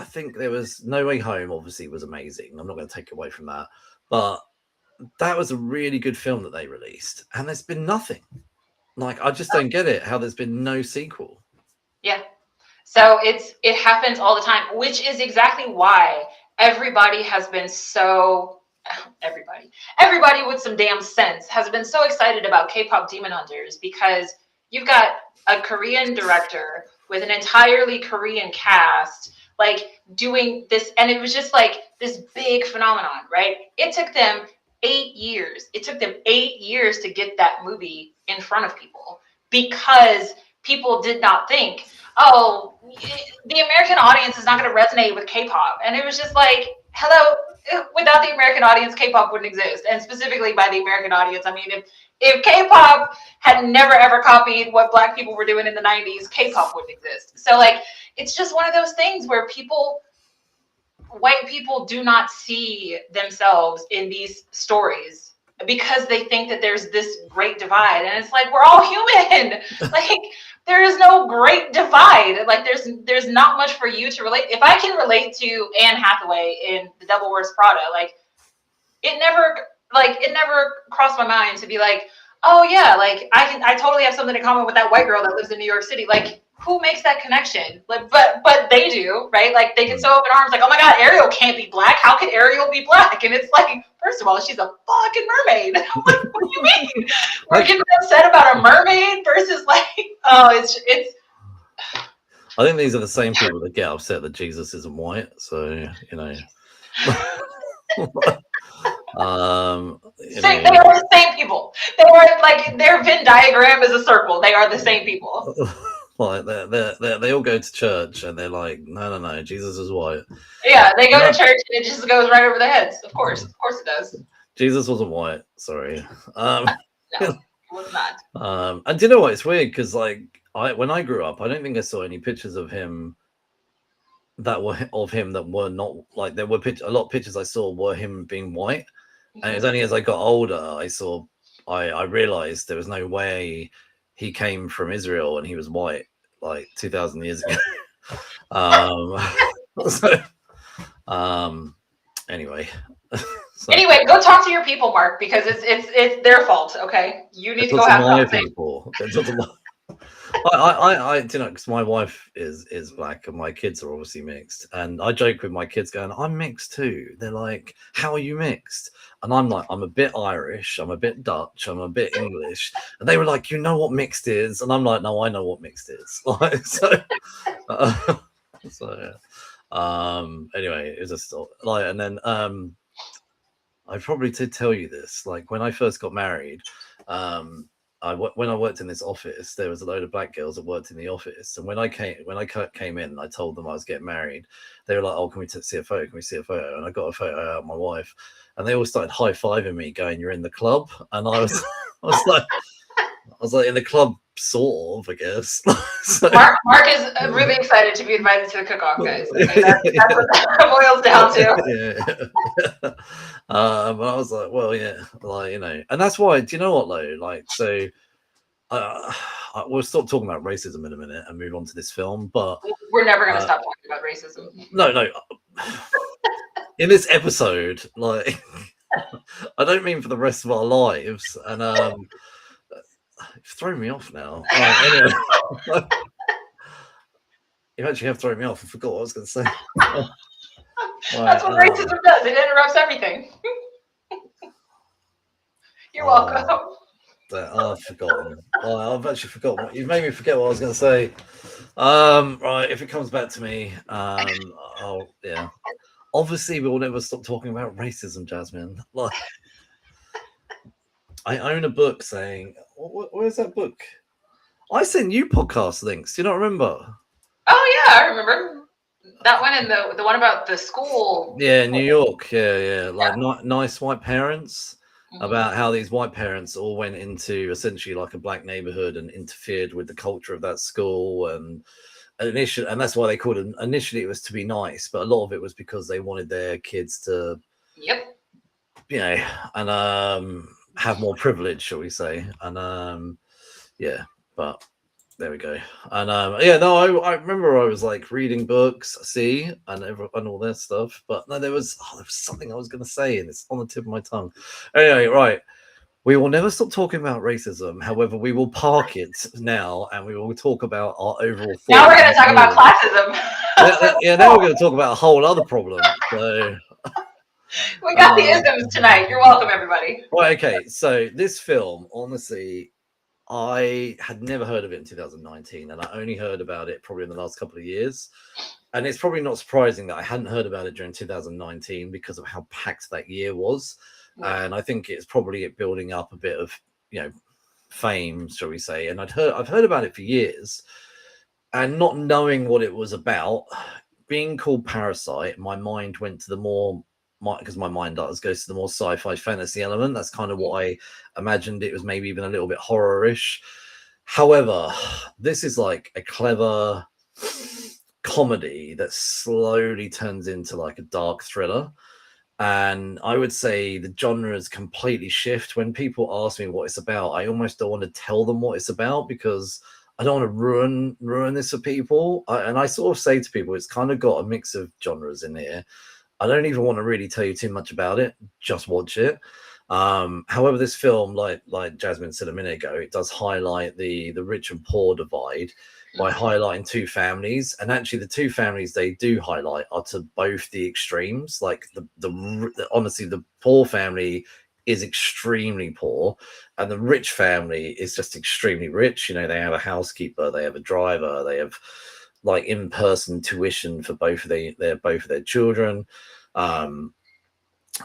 think there was No Way Home, obviously, was amazing. I'm not going to take away from that, but that was a really good film that they released, and there's been nothing. Like, I just don't get it, how there's been no sequel. Yeah. So it happens all the time, which is exactly why everybody has been so everybody with some damn sense has been so excited about K-pop Demon Hunters, because you've got a Korean director with an entirely Korean cast, like, doing this, and it was just like this big phenomenon, right? It took them 8 years. It took them 8 years to get that movie in front of people, because people did not think, oh, the American audience is not going to resonate with K-pop. And it was just like, hello, without the American audience, K-pop wouldn't exist. And specifically by the American audience, I mean, if K-pop had never ever copied what Black people were doing in the 90s, K-pop wouldn't exist. So like, it's just one of those things where white people do not see themselves in these stories because they think that there's this great divide. And it's like, we're all human. Like, there is no great divide. Like, there's not much for you to relate. If I can relate to Anne Hathaway in The Devil Wears Prada, like, it never crossed my mind to be like, oh yeah, like I totally have something in common with that white girl that lives in New York City. Like, who makes that connection? Like, but they do, right? Like, they can sew up in arms, like, oh my God, Ariel can't be Black. How can Ariel be Black? And it's like, first of all, she's a fucking mermaid. Like, what do you mean? We're getting upset about a mermaid versus like, oh, it's. I think these are the same people that get upset that Jesus isn't white. So, you know. They are the same people. They were like, their Venn diagram is a circle. They are the same people. Like, they all go to church and they're like, no, Jesus is white. Yeah, they go to church and it just goes right over their heads. Of course it does. Jesus wasn't white. Sorry. No, it was not. And do you know what? It's weird because, like, when I grew up, I don't think I saw any pictures of him that were of him that were not like there were a lot of pictures I saw were him being white, and it was only as I got older I realized there was no way he came from Israel and he was white like 2,000 years ago. So, anyway. Anyway, go talk to your people, Mark, because it's their fault. Okay, you need to go have my conversation. people. I you know, because my wife is black and my kids are obviously mixed, and I joke with my kids going, I'm mixed too. They're like, how are you mixed? And I'm like, I'm a bit Irish, I'm a bit Dutch, I'm a bit English. And they were like, you know what mixed is? And I'm like, no, I know what mixed is. Like, so anyway, it was just like, and then I probably did tell you this, like when I first got married, when I worked in this office, there was a load of black girls that worked in the office, and when I came in, and I told them I was getting married. They were like, "Oh, can we see a photo? Can we see a photo?" And I got a photo out of my wife, and they all started high fiving me, going, "You're in the club," and I was like, "In the club, sort of, I guess." So, Mark is really excited to be invited to the cook-off, guys. Okay, that's what that boils down to. Yeah. But I was like, well, yeah, like, you know, and that's why. Do you know what though? Like, so we'll stop talking about racism in a minute and move on to this film. But we're never going to stop talking about racism. No. In this episode, like, I don't mean for the rest of our lives, and you've thrown me off now. Anyway. You actually have thrown me off. I forgot what I was going to say. That's what racism does. It interrupts everything. You're welcome. I've forgotten. I've actually forgotten. You've made me forget what I was going to say. Right, if it comes back to me, yeah. Obviously, we will never stop talking about racism, Jasmine. Like, I own a book saying, where's that book? I sent you podcast links. Do you not remember? Oh yeah, I remember that one, and the one about the school. Yeah, New York. Yeah. Like nice white parents. About how these white parents all went into essentially like a black neighborhood and interfered with the culture of that school, and that's why they called it. Initially, it was to be nice, but a lot of it was because they wanted their kids to, you know, and have more privilege, shall we say? And yeah, but there we go. And yeah, no, I remember I was like reading books, and all that stuff. But no, there was something I was going to say, and it's on the tip of my tongue. Anyway, right. We will never stop talking about racism. However, we will park it now, and we will talk about our overall. Now we're going to talk about classism. Yeah, now we're going to talk about a whole other problem. So we got the isms tonight. You're welcome, everybody. Right. Okay. So this film, honestly, I had never heard of it in 2019, and I only heard about it probably in the last couple of years. And it's probably not surprising that I hadn't heard about it during 2019 because of how packed that year was. And I think it's probably building up a bit of, you know, fame, shall we say. And I've heard about it for years, and not knowing what it was about, being called Parasite, my mind went to the more, because my mind goes to the more sci-fi fantasy element. That's kind of what I imagined. It was maybe even a little bit horror-ish. However, this is like a clever comedy that slowly turns into like a dark thriller. And I would say the genres completely shift. When people ask me what it's about, I almost don't want to tell them what it's about, because I don't want to ruin this for people. And I sort of say to people, it's kind of got a mix of genres in here. I don't even want to really tell you too much about it. Just watch it. However, this film, like Jasmine said a minute ago, it does highlight the rich and poor divide by highlighting two families. And actually, the two families they do highlight are to both the extremes. Like honestly, the poor family is extremely poor, and the rich family is just extremely rich. You know, they have a housekeeper, they have a driver, they have like in-person tuition for both of their children.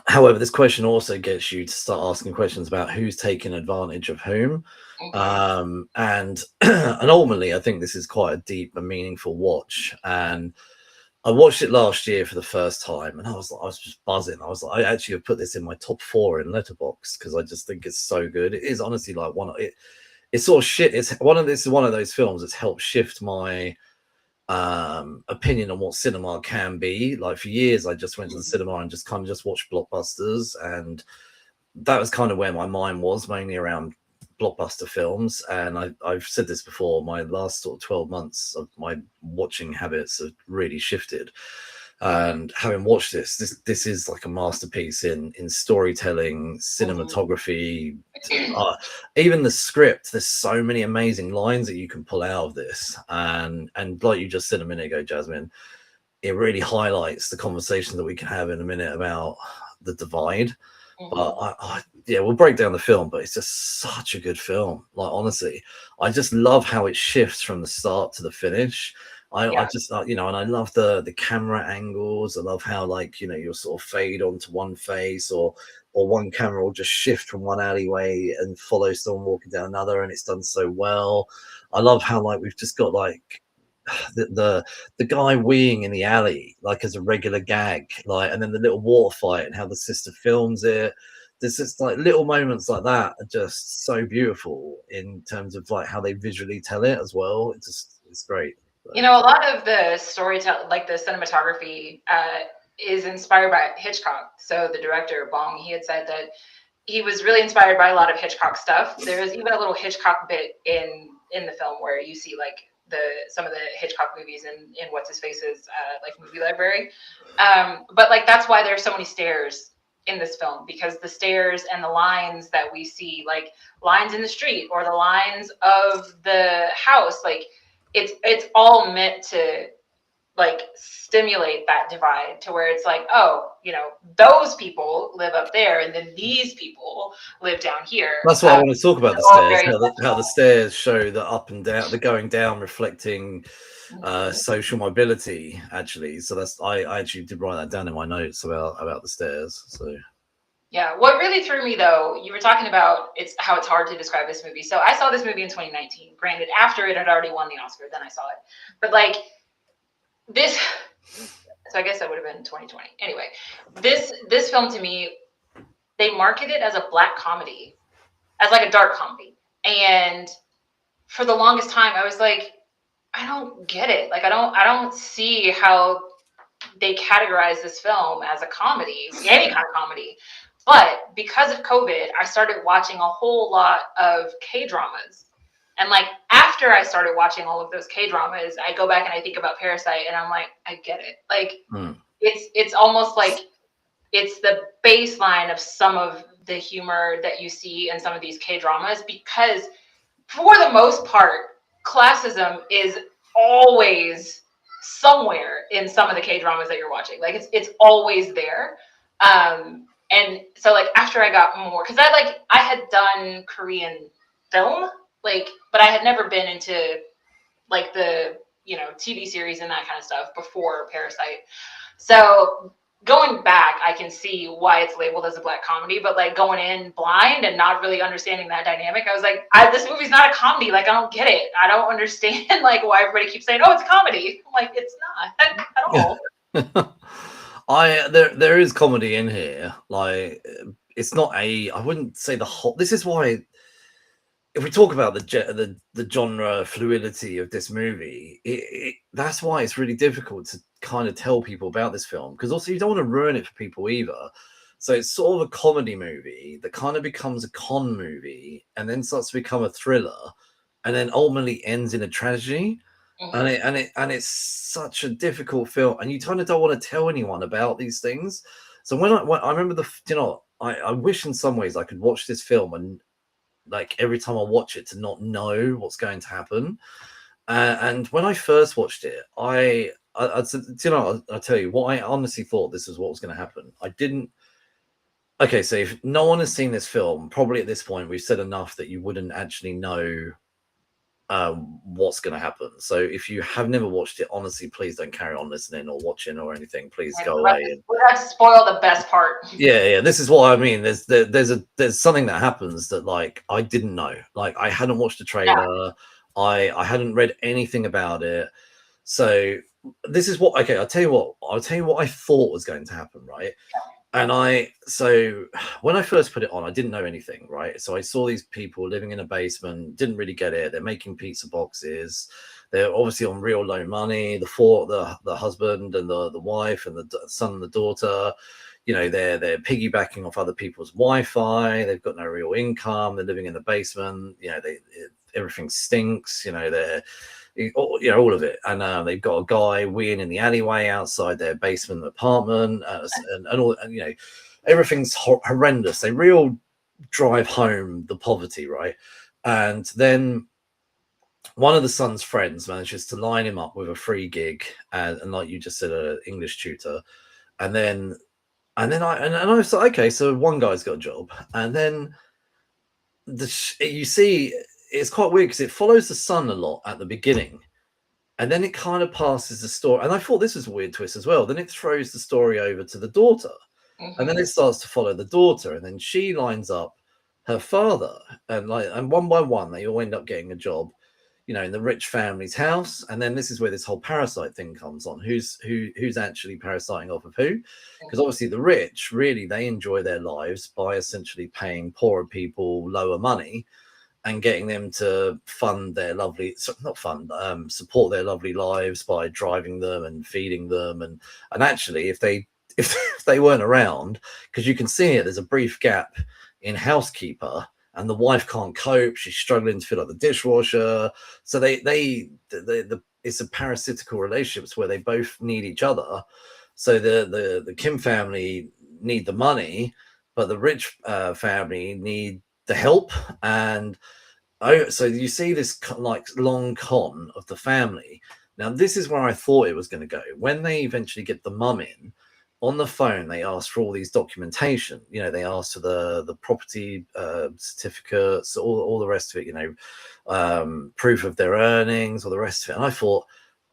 However, this question also gets you to start asking questions about who's taking advantage of whom. And ultimately, I think this is quite a deep and meaningful watch. And I watched it last year for the first time, and I was just buzzing. I was like, I actually have put this in my top 4 in Letterboxd because I just think it's so good. It is honestly like it's sort of shit. This is one of those films that's helped shift my opinion on what cinema can be. Like for years, I just went to the cinema and just kind of just watched blockbusters, and that was kind of where my mind was, mainly around blockbuster films. And I've said this before, my last sort of 12 months of my watching habits have really shifted. And having watched this is like a masterpiece in storytelling, cinematography, even the script. There's so many amazing lines that you can pull out of this, and like you just said a minute ago, Jasmine, it really highlights the conversation that we can have in a minute about the divide. But yeah, we'll break down the film, but it's just such a good film. Like, honestly, I just love how it shifts from the start to the finish. I just, you know, and I love the camera angles. I love how, like, you know, you'll sort of fade onto one face, or one camera will just shift from one alleyway and follow someone walking down another, and it's done so well. I love how, like, we've just got like the guy weeing in the alley, like, as a regular gag, like, and then the little water fight and how the sister films it. There's just like little moments like that are just so beautiful in terms of like how they visually tell it as well. It's great. You know, a lot of the storytelling, like the cinematography, is inspired by Hitchcock. So the director Bong, he had said that he was really inspired by a lot of Hitchcock stuff. There's even a little Hitchcock bit in the film where you see like some of the Hitchcock movies in what's his face's like movie library. But like that's why there's so many stairs in this film, because the stairs and the lines that we see, like lines in the street or the lines of the house, like it's all meant to like stimulate that divide to where it's like, oh, you know, those people live up there and then these people live down here. That's what I want to talk about, the stairs, how the stairs show the up and down, the going down, reflecting social mobility, actually. So that's, I actually did write that down in my notes about the stairs. So yeah, what really threw me though, you were talking about how it's hard to describe this movie. So I saw this movie in 2019. Granted, after it had already won the Oscar, then I saw it. But like this, so I guess that would have been 2020. Anyway, this film to me, they market it as a black comedy, as like a dark comedy. And for the longest time, I was like, I don't get it. Like I don't see how they categorize this film as a comedy, any kind of comedy. But because of COVID, I started watching a whole lot of K-dramas. And like after I started watching all of those K-dramas, I go back and I think about Parasite and I'm like, I get it. Like it's almost like it's the baseline of some of the humor that you see in some of these K-dramas, because for the most part, classism is always somewhere in some of the K-dramas that you're watching. Like it's always there. And so like after I got more, because I had done Korean film, like, but I had never been into like the, you know, TV series and that kind of stuff before Parasite. So going back, I can see why it's labeled as a black comedy, but like going in blind and not really understanding that dynamic, I was like, this movie's not a comedy. Like, I don't get it. I don't understand like why everybody keeps saying, oh, it's a comedy. I'm like, it's not at all. There is comedy in here. Like, it's not I wouldn't say the whole. This is why, if we talk about the genre fluidity of this movie, that's why it's really difficult to kind of tell people about this film, because also you don't want to ruin it for people either. So it's sort of a comedy movie that kind of becomes a con movie and then starts to become a thriller and then ultimately ends in a tragedy. And it's such a difficult film, and you kind of don't want to tell anyone about these things. So when I remember I wish in some ways I could watch this film and like every time I watch it to not know what's going to happen. And when I first watched it, I said, I'll tell you what, I honestly thought this is what was going to happen. I didn't. Okay, so if no one has seen this film, probably at this point we've said enough that you wouldn't actually know what's going to happen. So if you have never watched it, honestly, please don't carry on listening or watching or anything. Please go away. We're going to spoil the best part. Yeah. This is what I mean. There's something that happens that like I didn't know. Like I hadn't watched the trailer. Yeah. I hadn't read anything about it. So this is what. Okay, I'll tell you what I thought was going to happen. Right. And so when I first put it on, I didn't know anything, right? So I saw these people living in a basement, didn't really get it. They're making pizza boxes. they're obviously on real low money. The husband and the wife and the son and the daughter, you know, they're piggybacking off other people's Wi-Fi. They've got no real income. They're living in the basement. You know, everything stinks. You know, all of it. And they've got a guy weeing in the alleyway outside their basement apartment, and all. And, you know, everything's horrendous. They real drive home the poverty, right? And then one of the son's friends manages to line him up with a free gig, and like you just said, an English tutor. And then I was like, okay, so one guy's got a job, and then you see it's quite weird because it follows the son a lot at the beginning, and then it kind of passes the story. And I thought this was a weird twist as well. Then it throws the story over to the daughter, and then it starts to follow the daughter, and then she lines up her father, and one by one they all end up getting a job, you know, in the rich family's house. And then this is where this whole parasite thing comes on. Who's actually parasiting off of who? Because obviously the rich, really, they enjoy their lives by essentially paying poorer people lower money and getting them to fund their support their lovely lives by driving them and feeding them. And actually, if they weren't around, because you can see it, there's a brief gap in housekeeper, and the wife can't cope. She's struggling to fill up the dishwasher. So it's a parasitical relationships where they both need each other. So the Kim family need the money, but the rich family need the help. And so you see this like long con of the family. Now this is where I thought it was going to go. When they eventually get the mum in, on the phone, they ask for all these documentation. You know, they ask for the property certificates, all the rest of it. You know, proof of their earnings, or the rest of it. And I thought,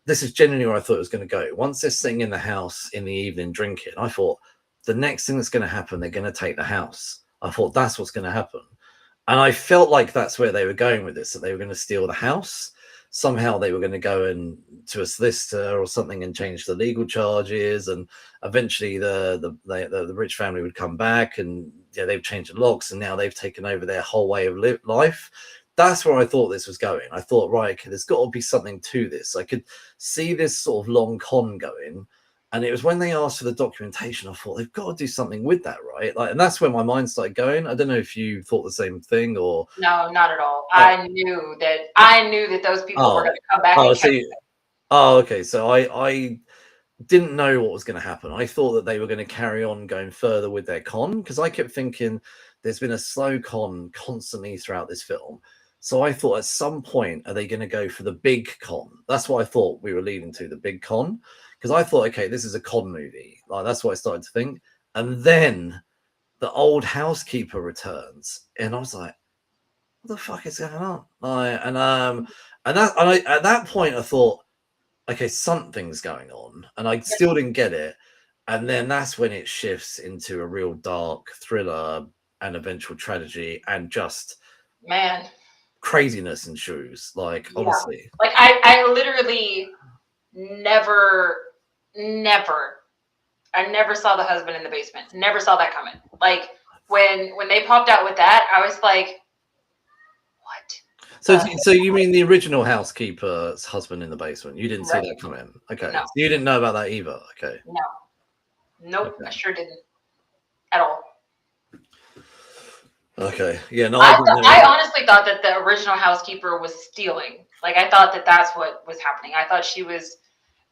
this is genuinely where I thought it was going to go. Once they're sitting in the house in the evening drinking, I thought the next thing that's going to happen, they're going to take the house. I thought that's what's going to happen, and I felt like that's where they were going with this. That they were going to steal the house. Somehow they were going to go in to a solicitor or something and change the legal charges, and eventually the rich family would come back, and they've changed the locks, and now they've taken over their whole way of life. That's where I thought this was going. I thought, right, okay, there's got to be something to this. I could see this sort of long con going, and it was when they asked for the documentation, I thought they've got to do something with that, right? Like, and that's where my mind started going. I don't know if you thought the same thing or no, not at all. I knew that those people were going to come back. Okay. So I didn't know what was going to happen. I thought that they were going to carry on going further with their con, because I kept thinking there's been a slow con constantly throughout this film. So I thought at some point, are they going to go for the big con? That's what I thought we were leading to, the big con. Because I thought, okay, this is a con movie. Like, that's what I started to think. And then the old housekeeper returns, and I was like, what the fuck is going on? At that point I thought, okay, something's going on, and I still didn't get it. And then that's when it shifts into a real dark thriller and eventual tragedy, and just craziness ensues. Like, honestly, like I literally I never saw the husband in the basement. Never saw that coming. Like, when they popped out with that, I was like, what? So you mean the original housekeeper's husband in the basement? You didn't see that coming? Okay. No. So you didn't know about that either? Okay. No. Nope. Okay. I sure didn't at all. Okay. Yeah. No. I honestly thought that the original housekeeper was stealing. Like, I thought that that's what was happening. I thought she was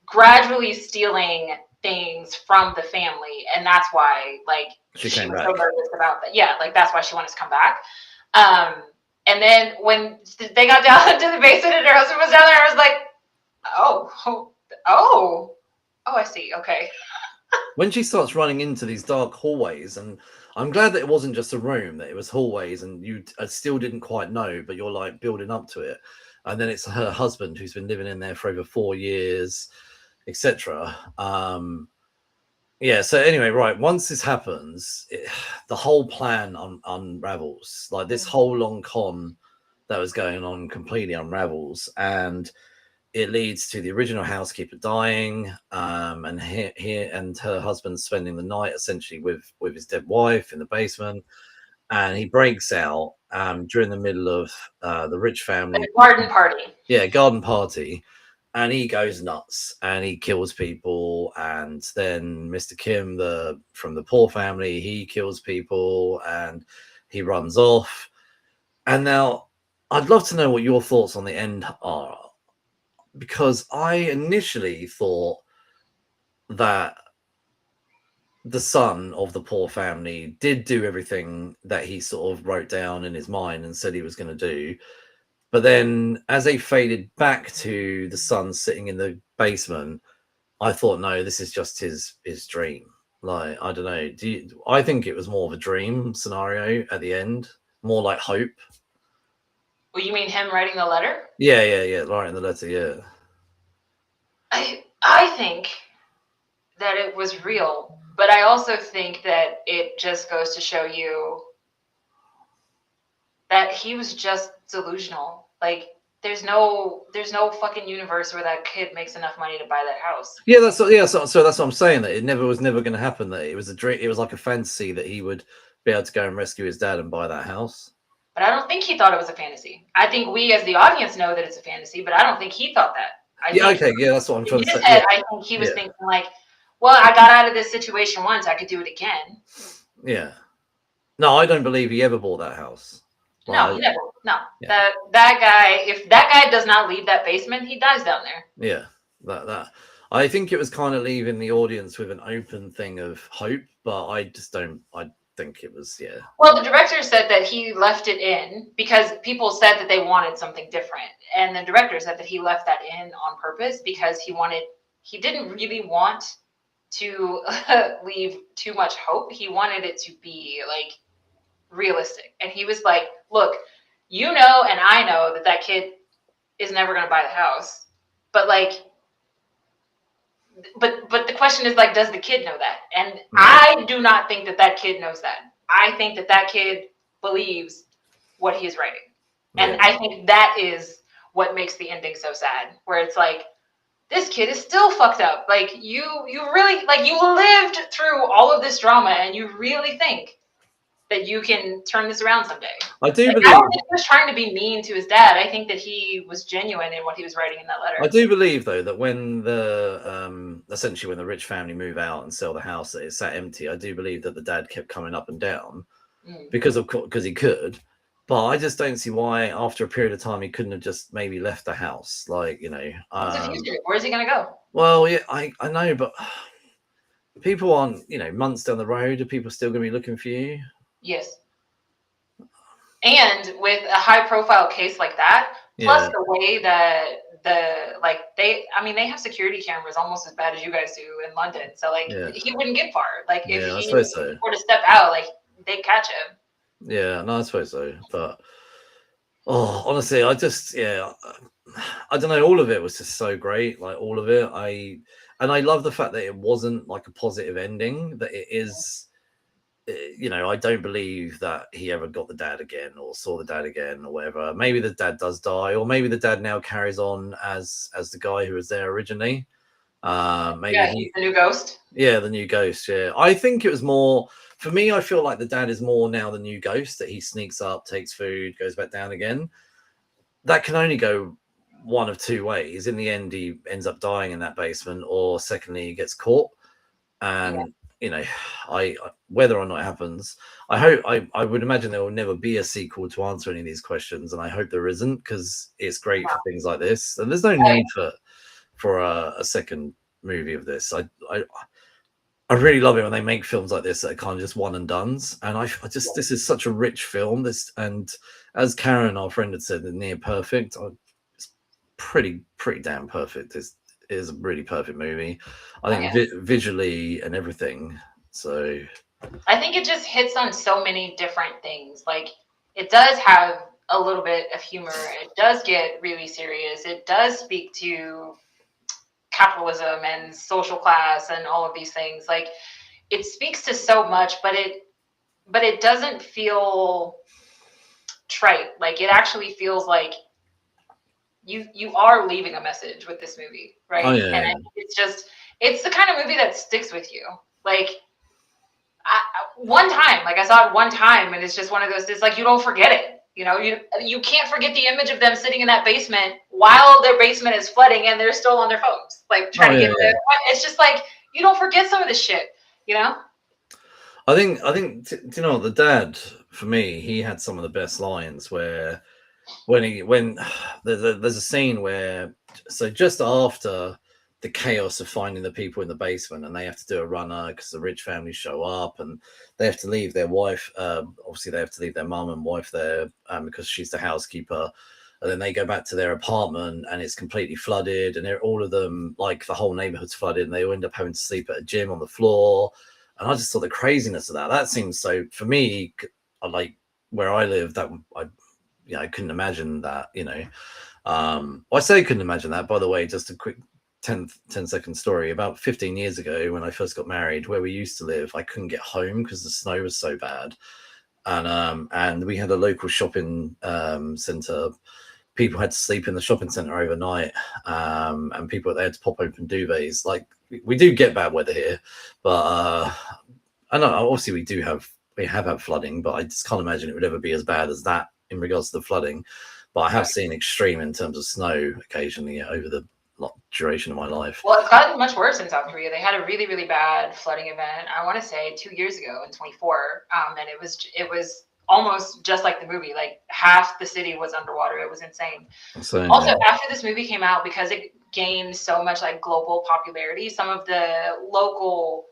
gradually stealing things from the family, and that's why, like, she was so nervous about that. Yeah, like, that's why she wanted to come back. And then when they got down to the basement and her husband was down there, I was like, oh, I see. Okay. When she starts running into these dark hallways, and I'm glad that it wasn't just a room, that it was hallways, and you still didn't quite know, but you're like building up to it. And then it's her husband who's been living in there for over 4 years, etc. So anyway, right, once this happens, the whole plan unravels. Like, this whole long con that was going on completely unravels, and it leads to the original housekeeper dying, and he and her husband spending the night essentially with his dead wife in the basement. and he breaks out during the middle of the rich family The garden party. Yeah, garden party, and he goes nuts and he kills people. And then Mr. Kim, from the poor family, he kills people and he runs off. And now I'd love to know what your thoughts on the end are, because I initially thought that the son of the poor family did do everything that he sort of wrote down in his mind and said he was going to do. But then as they faded back to the son sitting in the basement, I thought, no, this is just his dream. Like, I don't know. I think it was more of a dream scenario at the end, more like hope. Well, you mean him writing the letter? Yeah, writing the letter, yeah. I think that it was real, but I also think that it just goes to show you that he was just delusional. Like, there's no fucking universe where that kid makes enough money to buy that house. Yeah, so that's what I'm saying, that it was never going to happen. That it was a dream. It was like a fantasy that he would be able to go and rescue his dad and buy that house. But I don't think he thought it was a fantasy. I think we as the audience know that it's a fantasy, but I don't think he thought that. That's what I'm trying to say. I think he was thinking like, well, I got out of this situation once, I could do it again. Yeah. No, I don't believe he ever bought that house. No, never. No. Yeah. That guy, if that guy does not leave that basement, he dies down there. Yeah. That. I think it was kind of leaving the audience with an open thing of hope, but I think it was, yeah. Well, the director said that he left it in because people said that they wanted something different. And the director said that he left that in on purpose because he didn't really want to leave too much hope. He wanted it to be like realistic. And he was like, look, you know, and I know that kid is never going to buy the house, but like, but the question is like, does the kid know that? And I do not think that kid knows that. I think that kid believes what he's writing. And I think that is what makes the ending so sad, where it's like, this kid is still fucked up. Like you really, like, you lived through all of this drama and you really think that you can turn this around someday. I do believe. I don't think he was trying to be mean to his dad. I think that he was genuine in what he was writing in that letter. I do believe, though, that when essentially when the rich family move out and sell the house that is sat empty, I do believe that the dad kept coming up and down because he could. But I just don't see why, after a period of time, he couldn't have just maybe left the house. Like, you know, where's he gonna go? Well, yeah, I know, but people aren't, you know, months down the road, are people still gonna be looking for you? Yes. And with a high profile case like that, plus the way that they have security cameras almost as bad as you guys do in London. So like he wouldn't get far. Like if he were to step out, like they'd catch him. Yeah, no, I suppose so. But honestly, I don't know, all of it was just so great. Like all of it. I love the fact that it wasn't like a positive ending, that it is, you know, I don't believe that he ever got the dad again or saw the dad again or whatever. Maybe the dad does die, or maybe the dad now carries on as the guy who was there originally. Maybe he's the new ghost. Yeah, the new ghost. Yeah, I think it was more, for me, I feel like the dad is more now the new ghost, that he sneaks up, takes food, goes back down again. That can only go one of two ways. In the end, he ends up dying in that basement, or secondly, he gets caught. And you know, I whether or not it happens, I would imagine there will never be a sequel to answer any of these questions, and I hope there isn't, because it's great for things like this, and there's no need for a second movie of this. I really love it when they make films like this that are kind of just one and dones, and I just, this is such a rich film. This, and as Karen, our friend, had said, near perfect. It's pretty damn perfect. It is a really perfect movie. I think visually and everything. So I think it just hits on so many different things. Like it does have a little bit of humor. It does get really serious. It does speak to capitalism and social class and all of these things. Like it speaks to so much, but it doesn't feel trite. Like it actually feels like you are leaving a message with this movie, right? And it's the kind of movie that sticks with you. Like one time time. Like I saw it one time, and it's just one of those. It's like you don't forget it. You know, you can't forget the image of them sitting in that basement while their basement is flooding, and they're still on their phones, like trying to get the. It's just like you don't forget some of this shit. You know. I think. Do you know what, the dad for me? He had some of the best lines where when there's a scene where just after the chaos of finding the people in the basement, and they have to do a runner because the rich families show up, and they have to leave their wife. Obviously, they have to leave their mum and wife there because she's the housekeeper. And then they go back to their apartment, and it's completely flooded, and all of them, like the whole neighborhood's flooded, and they end up having to sleep at a gym on the floor. And I just saw the craziness of that. That seems so, for me, like where I live, that I couldn't imagine that, I say I couldn't imagine that, by the way. Just a quick 10-second story. About 15 years ago, when I first got married, where we used to live, I couldn't get home because the snow was so bad. And we had a local shopping center. People had to sleep in the shopping center overnight, and they had to pop open duvets. Like, we do get bad weather here, but I know obviously we have had flooding, but I just can't imagine it would ever be as bad as that in regards to the flooding. But I have seen extreme in terms of snow occasionally over the duration of my life. Well, it's gotten much worse in South Korea. They had a really, really bad flooding event, I want to say 2 years ago in 24, and it was almost just like the movie. Like half the city was underwater. It was insane. After this movie came out, because it gained so much like global popularity, some of the local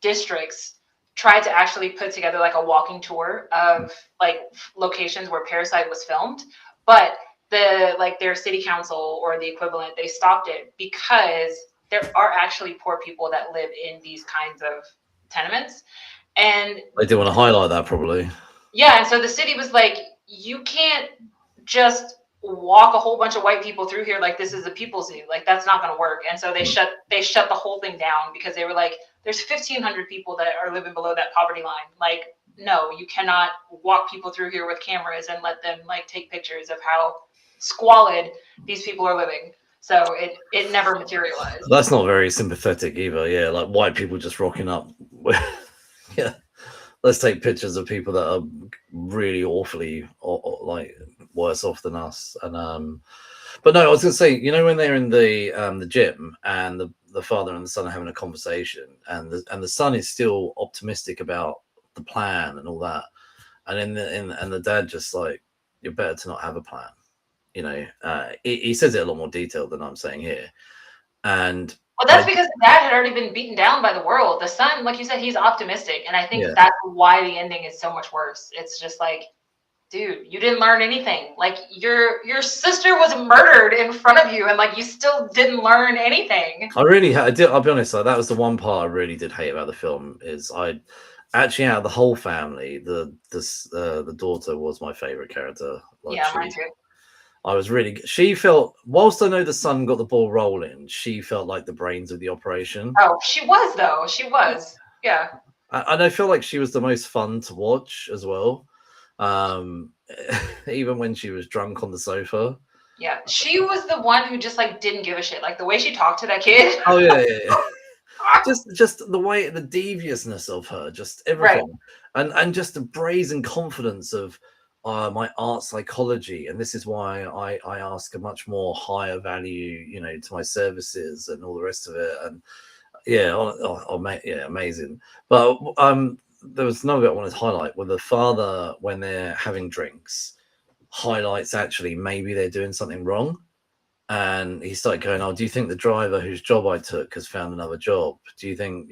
districts tried to actually put together like a walking tour of like locations where Parasite was filmed, but their city council or the equivalent, they stopped it because there are actually poor people that live in these kinds of tenements, and they do want to highlight that probably. Yeah, and so the city was like, you can't just walk a whole bunch of white people through here like this is a people zoo. Like, that's not going to work. And so they shut the whole thing down because they were like, there's 1,500 people that are living below that poverty line. Like, no, you cannot walk people through here with cameras and let them like take pictures of how squalid these people are living. So it never materialized. That's not very sympathetic either. Yeah, like white people just rocking up. Yeah. Let's take pictures of people that are really awfully or like worse off than us. And but no, I was gonna say, when they're in the gym and the father and the son are having a conversation, and the son is still optimistic about the plan and all that, and the dad just like, you're better to not have a plan. He says it a lot more detailed than I'm saying here. And well, that's because the dad had already been beaten down by the world. The son, like you said, he's optimistic. And I think that's why the ending is so much worse. It's just like, dude, you didn't learn anything. Like, your sister was murdered in front of you, and like you still didn't learn anything. I'll be honest, like, that was the one part I really did hate about the film. Is I actually, out of the whole family, the daughter was my favorite character. Like, mine too. She felt, whilst I know the son got the ball rolling, she felt like the brains of the operation. Oh, she was, though. She was. Yeah. And I feel like she was the most fun to watch as well. Even when she was drunk on the sofa. Yeah. She was the one who just like didn't give a shit. Like the way she talked to that kid. Oh, yeah. Just the way, the deviousness of her, just everything. Right. And just the brazen confidence of, my art psychology, and this is why I ask a much more higher value, to my services and all the rest of it. And amazing. But there was another bit I wanted to highlight, where the father, when they're having drinks, highlights actually maybe they're doing something wrong, and he started going, "Oh, do you think the driver whose job I took has found another job? Do you think,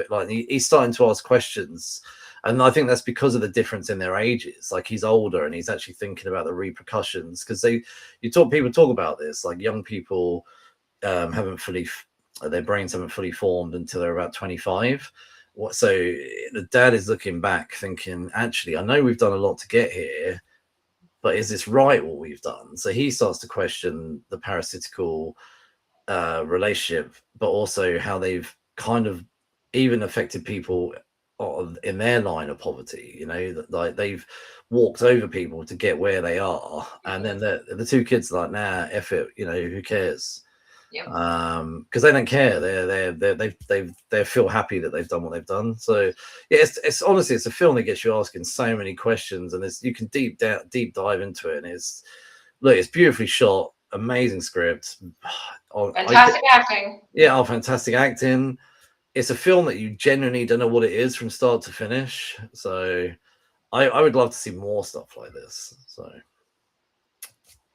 like he's starting to ask questions." And I think that's because of the difference in their ages. Like, he's older and he's actually thinking about the repercussions, because people talk about this, like young people their brains haven't fully formed until they're about 25. So the dad is looking back thinking, actually, I know we've done a lot to get here, but is this right what we've done? So he starts to question the parasitical relationship, but also how they've kind of even affected people in their line of poverty. Like they've walked over people to get where they are, and then the two kids are like, nah, F it, who cares? Yep. Because they don't care. They feel happy that they've done what they've done. So yeah, it's honestly, it's a film that gets you asking so many questions, and you can deep dive into it. And it's beautifully shot, amazing script, Fantastic acting. Yeah, fantastic acting. It's a film that you genuinely don't know what it is from start to finish. So I would love to see more stuff like this. So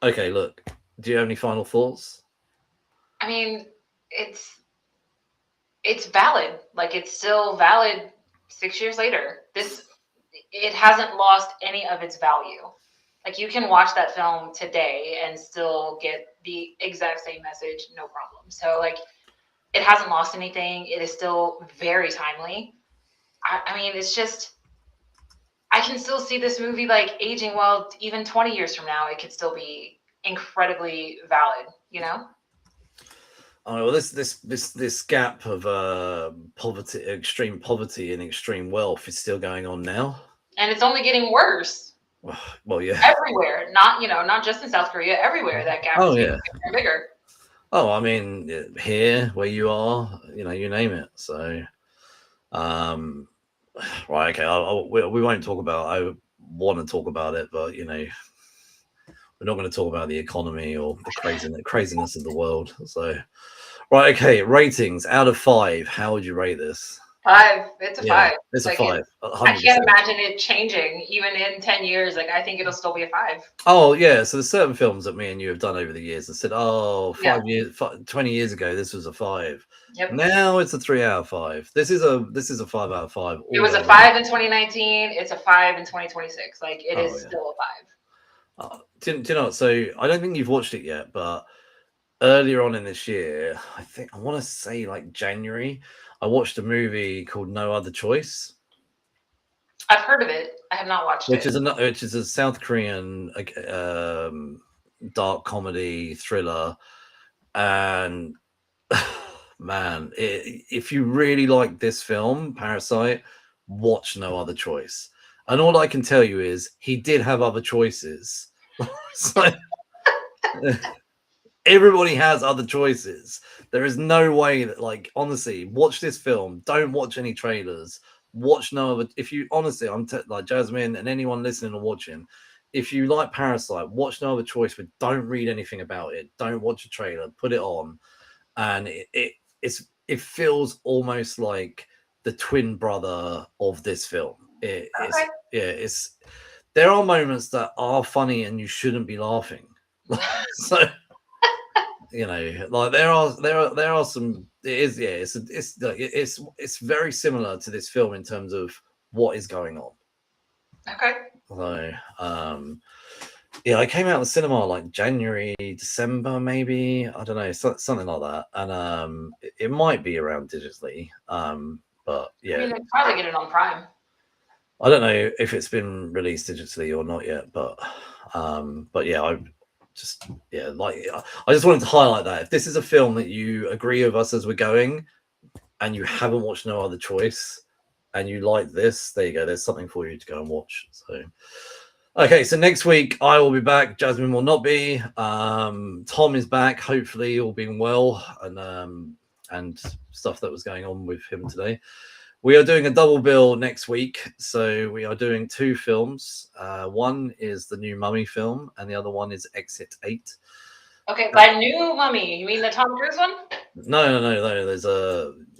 okay, look, do you have any final thoughts? I mean, it's valid. Like, it's still valid 6 years later. It hasn't lost any of its value. Like, you can watch that film today and still get the exact same message, no problem. So, like, it hasn't lost anything. It is still very timely. I mean, it's just, I can still see this movie, like, aging well. Even 20 years from now, it could still be incredibly valid, you know? Oh, well, this gap of poverty, extreme poverty and extreme wealth is still going on now. And it's only getting worse. Well, yeah. Everywhere, not just in South Korea, everywhere that gap is getting bigger and bigger. Oh, I mean, here where you are, you name it. So, right, okay. We won't talk about. I want to talk about it, but we're not going to talk about the economy or the craziness of the world. So, right, okay. Ratings out of 5. How would you rate this? 5. It's a 5. It's a 5. I can't imagine it changing even in 10 years. Like, I think it'll still be a 5. Oh yeah. So there's certain films that me and you have done over the years and said, oh, 20 years ago, this was a 5. Yep. Now it's a 3 out of 5. This is a 5 out of 5. It was a 5 in 2019. It's a 5 in 2026. Like, it is still a 5. Do you know what? So I don't think you've watched it yet, but earlier on in this year, I want to say like January, I watched a movie called No Other Choice. I've heard of it. I have not watched it. Which is a South Korean dark comedy thriller, and man, if you really like this film, Parasite, watch No Other Choice. And all I can tell you is he did have other choices. So, everybody has other choices. There is no way that, like, honestly, watch this film. Don't watch any trailers. Watch no other. If you honestly, like Jasmine and anyone listening or watching, if you like Parasite, watch No Other Choice, but don't read anything about it. Don't watch a trailer. Put it on, and it feels almost like the twin brother of this film. There are moments that are funny and you shouldn't be laughing. So. Like there are some. It's very similar to this film in terms of what is going on. Okay. So, I came out of the cinema like January, December, maybe. I don't know, something like that. And it might be around digitally. But yeah, I mean, they'd probably get it on Prime. I don't know if it's been released digitally or not yet, but yeah, I just wanted to highlight that if this is a film that you agree with us as we're going and you haven't watched No Other Choice and you like this, there you go, there's something for you to go and watch. So okay, so next week I will be back, Jasmine will not be. Tom is back, hopefully all being well, and stuff that was going on with him today. We are doing a double bill next week. So we are doing 2 films. One is the new Mummy film, and the other one is Exit 8. Okay, by new Mummy, you mean the Tom Cruise one? No.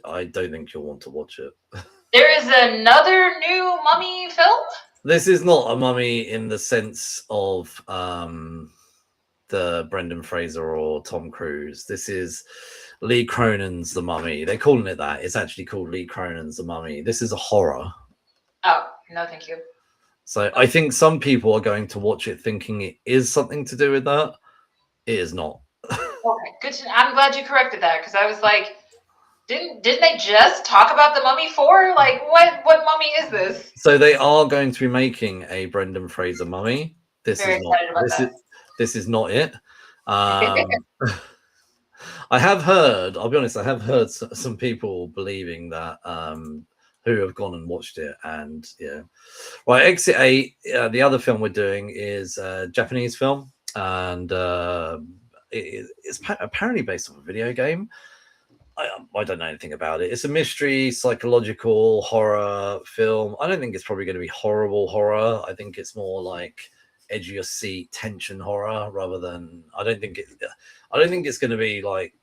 I don't think you'll want to watch it. There is another new Mummy film? This is not a mummy in the sense of the Brendan Fraser or Tom Cruise. This is Lee Cronan's The Mummy. They're calling it that. It's actually called Lee Cronan's The Mummy. This is a horror. Oh, no, thank you. So I think some people are going to watch it thinking it is something to do with that. It is not. Okay, good. I'm glad you corrected that, because I was like, didn't they just talk about The Mummy 4? Like, what mummy is this? So they are going to be making a Brendan Fraser mummy. This is not it. I have heard, I'll be honest, I have heard some people believing that who have gone and watched it, and yeah. Right, Exit 8, the other film we're doing is a Japanese film, and it's apparently based on a video game. I don't know anything about it. It's a mystery, psychological horror film. I don't think it's probably going to be horrible horror. I think it's more like edge of your seat tension horror rather than. I don't think it's going to be like.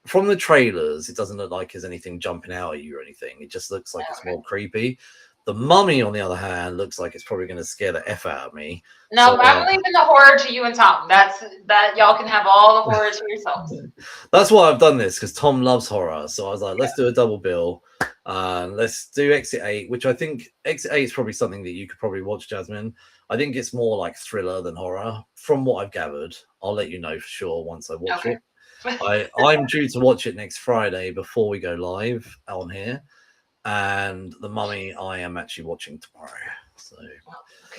From the trailers, it doesn't look like there's anything jumping out at you or anything. It just looks like it's more creepy. The Mummy, on the other hand, looks like it's probably going to scare the F out of me. No, I'm leaving the horror to you and Tom. That y'all can have all the horrors for yourselves. That's why I've done this, because Tom loves horror. So I was like, let's do a double bill. Let's do Exit 8, which I think Exit 8 is probably something that you could probably watch, Jasmine. I think it's more like thriller than horror. From what I've gathered, I'll let you know for sure once I watch it. I'm due to watch it next Friday before we go live on here. And The Mummy, I am actually watching tomorrow. So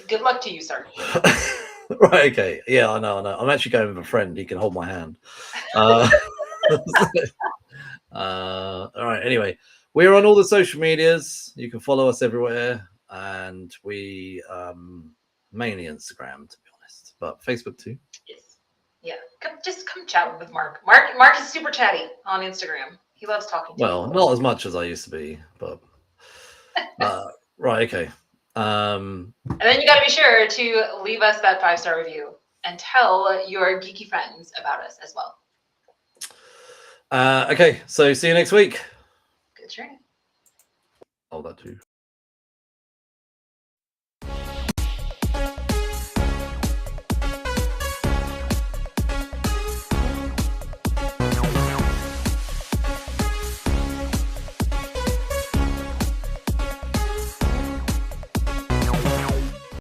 good luck to you, sir. Right, okay. Yeah, I know. I'm actually going with a friend. He can hold my hand. All right, anyway. We're on all the social medias. You can follow us everywhere. And we mainly Instagram, to be honest. But Facebook too. Yes. Yeah. Come chat with Mark. Mark is super chatty on Instagram. He loves talking to Well, people. not as much as I used to be, but right, okay. And then you got to be sure to leave us that 5-star review and tell your geeky friends about us as well. Okay, so see you next week. Good journey. Oh, that too.